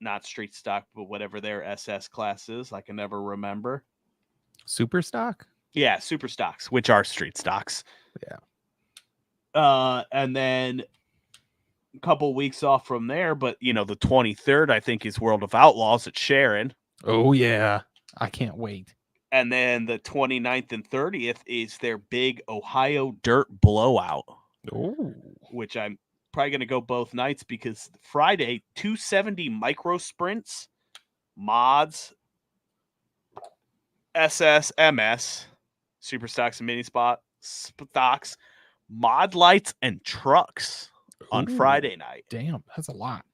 not street stock, but whatever their SS class is. I can never remember. Super stock? Yeah, super stocks, which are street stocks. Yeah. And then a couple weeks off from there, but the 23rd, I think, is World of Outlaws at Sharon. Oh yeah. I can't wait. And then the 29th and 30th is their big Ohio Dirt Blowout. Oh. Which I'm probably going to go both nights, because Friday, 270 micro sprints, mods, SS, MS, super stocks and mini stocks, mod lights, and trucks on Ooh, Friday night. Damn, that's a lot.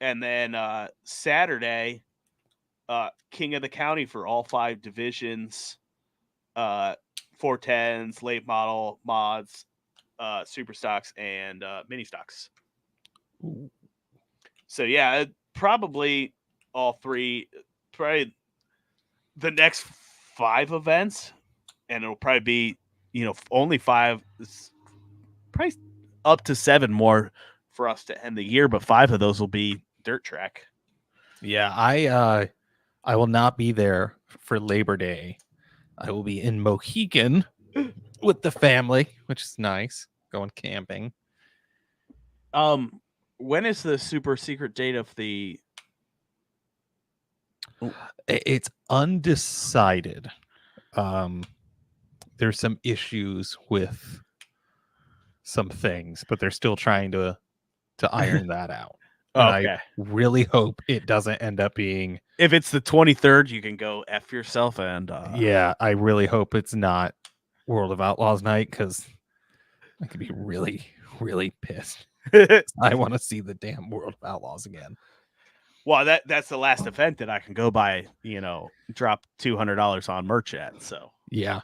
And then Saturday, King of the County for all 5 divisions, 410s, late model, mods, super stocks, and mini stocks. Ooh. So yeah, probably all 3, probably the next 5 events, and it'll probably be only 5, probably up to 7 more for us to end the year, but 5 of those will be dirt track. Yeah, I will not be there for Labor Day. I will be in Mohegan with the family, which is nice. Going camping. When is the super secret date of the? It's undecided. There's some issues with some things, but they're still trying to iron that out. And Okay. I really hope it doesn't end up being. If it's the 23rd, you can go F yourself. And yeah, I really hope it's not World of Outlaws night, because I could be really, really pissed. I want to see the damn World of Outlaws again. Well, that's the last event that I can go buy, drop $200 on merch at. So yeah,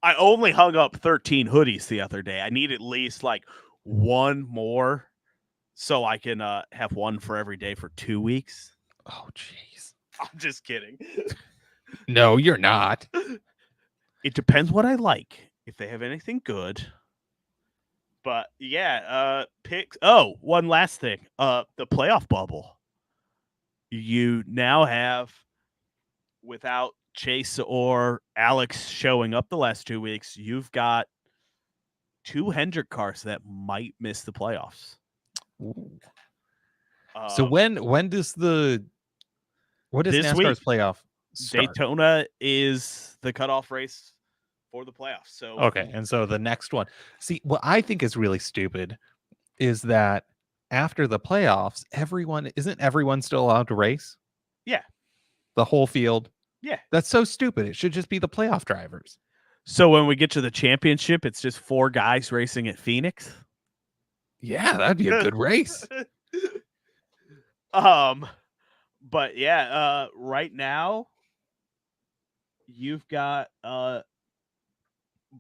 I only hung up 13 hoodies the other day. I need at least like one more, so I can have one for every day for 2 weeks. Oh, jeez. I'm just kidding. No, you're not. It depends what I like. If they have anything good. But yeah, picks. Oh, one last thing. The playoff bubble. You now have, without Chase or Alex showing up the last 2 weeks, you've got 2 Hendrick cars that might miss the playoffs. So when does what is NASCAR's playoff start? Daytona is the cutoff race for the playoffs. So okay, and so the next one. See, what I think is really stupid is that after the playoffs, isn't everyone still allowed to race? Yeah. The whole field? Yeah. That's so stupid. It should just be the playoff drivers. So when we get to the championship, it's just 4 guys racing at Phoenix? Yeah, that'd be a good race. But yeah, right now you've got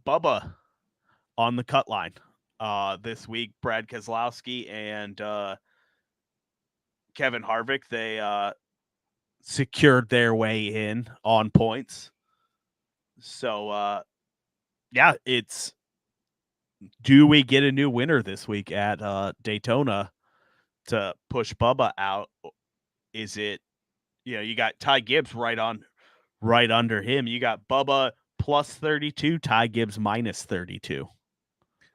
Bubba on the cut line. This week, Brad Keselowski and Kevin Harvick, they secured their way in on points. So yeah, do we get a new winner this week at Daytona to push Bubba out? Is it, you got Ty Gibbs right under him. You got Bubba plus 32, Ty Gibbs minus 32.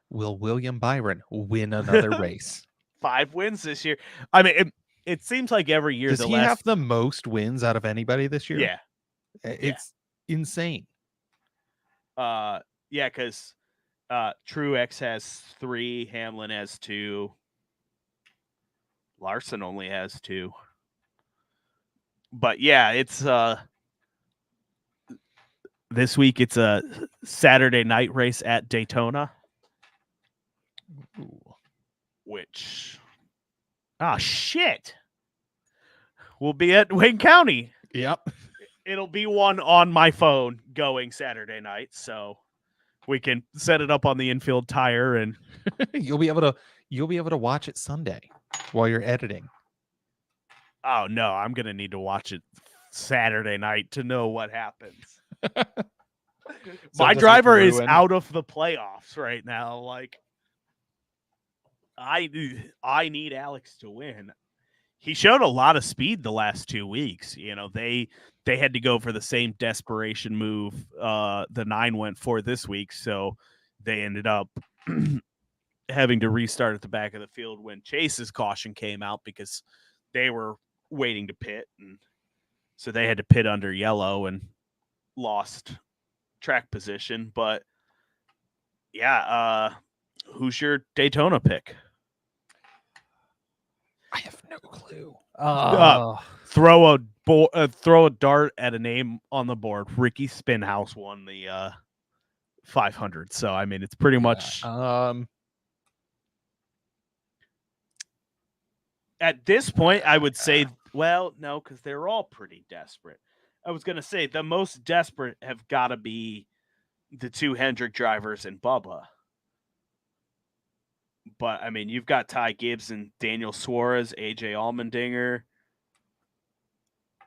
Will William Byron win another race? 5 wins this year. I mean, it seems like every year. Does he have the most wins out of anybody this year? Yeah. It's insane. Yeah, because Truex has 3, Hamlin has 2, Larson only has 2. But yeah, it's this week it's a Saturday night race at Daytona. Ooh. which, shit, we'll be at Wayne County. Yep. It'll be one on my phone going Saturday night, so we can set it up on the infield tire, and you'll be able to watch it Sunday while you're editing. Oh no, I'm gonna need to watch it Saturday night to know what happens. So my driver is out of the playoffs right now. Like, I need Alex to win. He showed a lot of speed the last 2 weeks. You know, they had to go for the same desperation move the 9 went for this week, so they ended up having to restart at the back of the field when Chase's caution came out because they were waiting to pit, and so they had to pit under yellow and lost track position. But yeah, who's your Daytona pick? I have no clue. Throw a dart at a name on the board. Ricky Spinhouse won the 500, so I mean it's pretty much at this point I would say, well, no, because they're all pretty desperate. I was gonna say the most desperate have got to be the 2 Hendrick drivers and Bubba. But I mean, you've got Ty Gibbs and Daniel Suarez, AJ Allmendinger.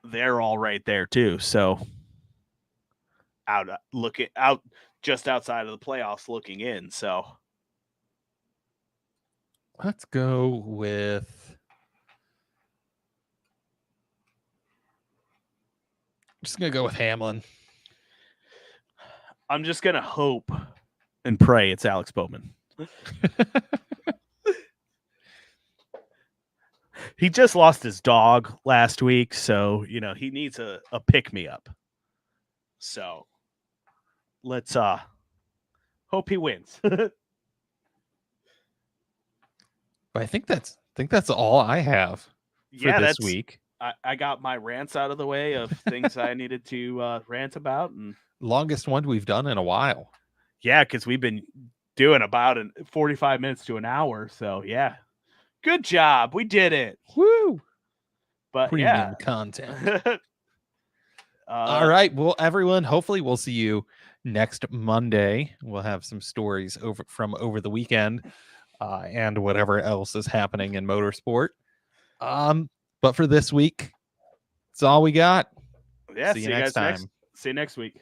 They're all right there too. So out just outside of the playoffs looking in. So let's go with, I'm just going to go with Hamlin. I'm just going to hope and pray it's Alex Bowman. He just lost his dog last week, so, you know, he needs a pick-me-up. So let's hope he wins. But I think that's all I have for this week. I got my rants out of the way of things I needed to rant about, and longest one we've done in a while. Yeah, because we've been doing about 45 minutes to an hour. So yeah, good job, we did it. Woo! But premium content. All right, well, everyone, hopefully we'll see you next Monday. We'll have some stories from over the weekend and whatever else is happening in motorsport. But for this week, that's all we got. Yeah, see you next time. See you next week.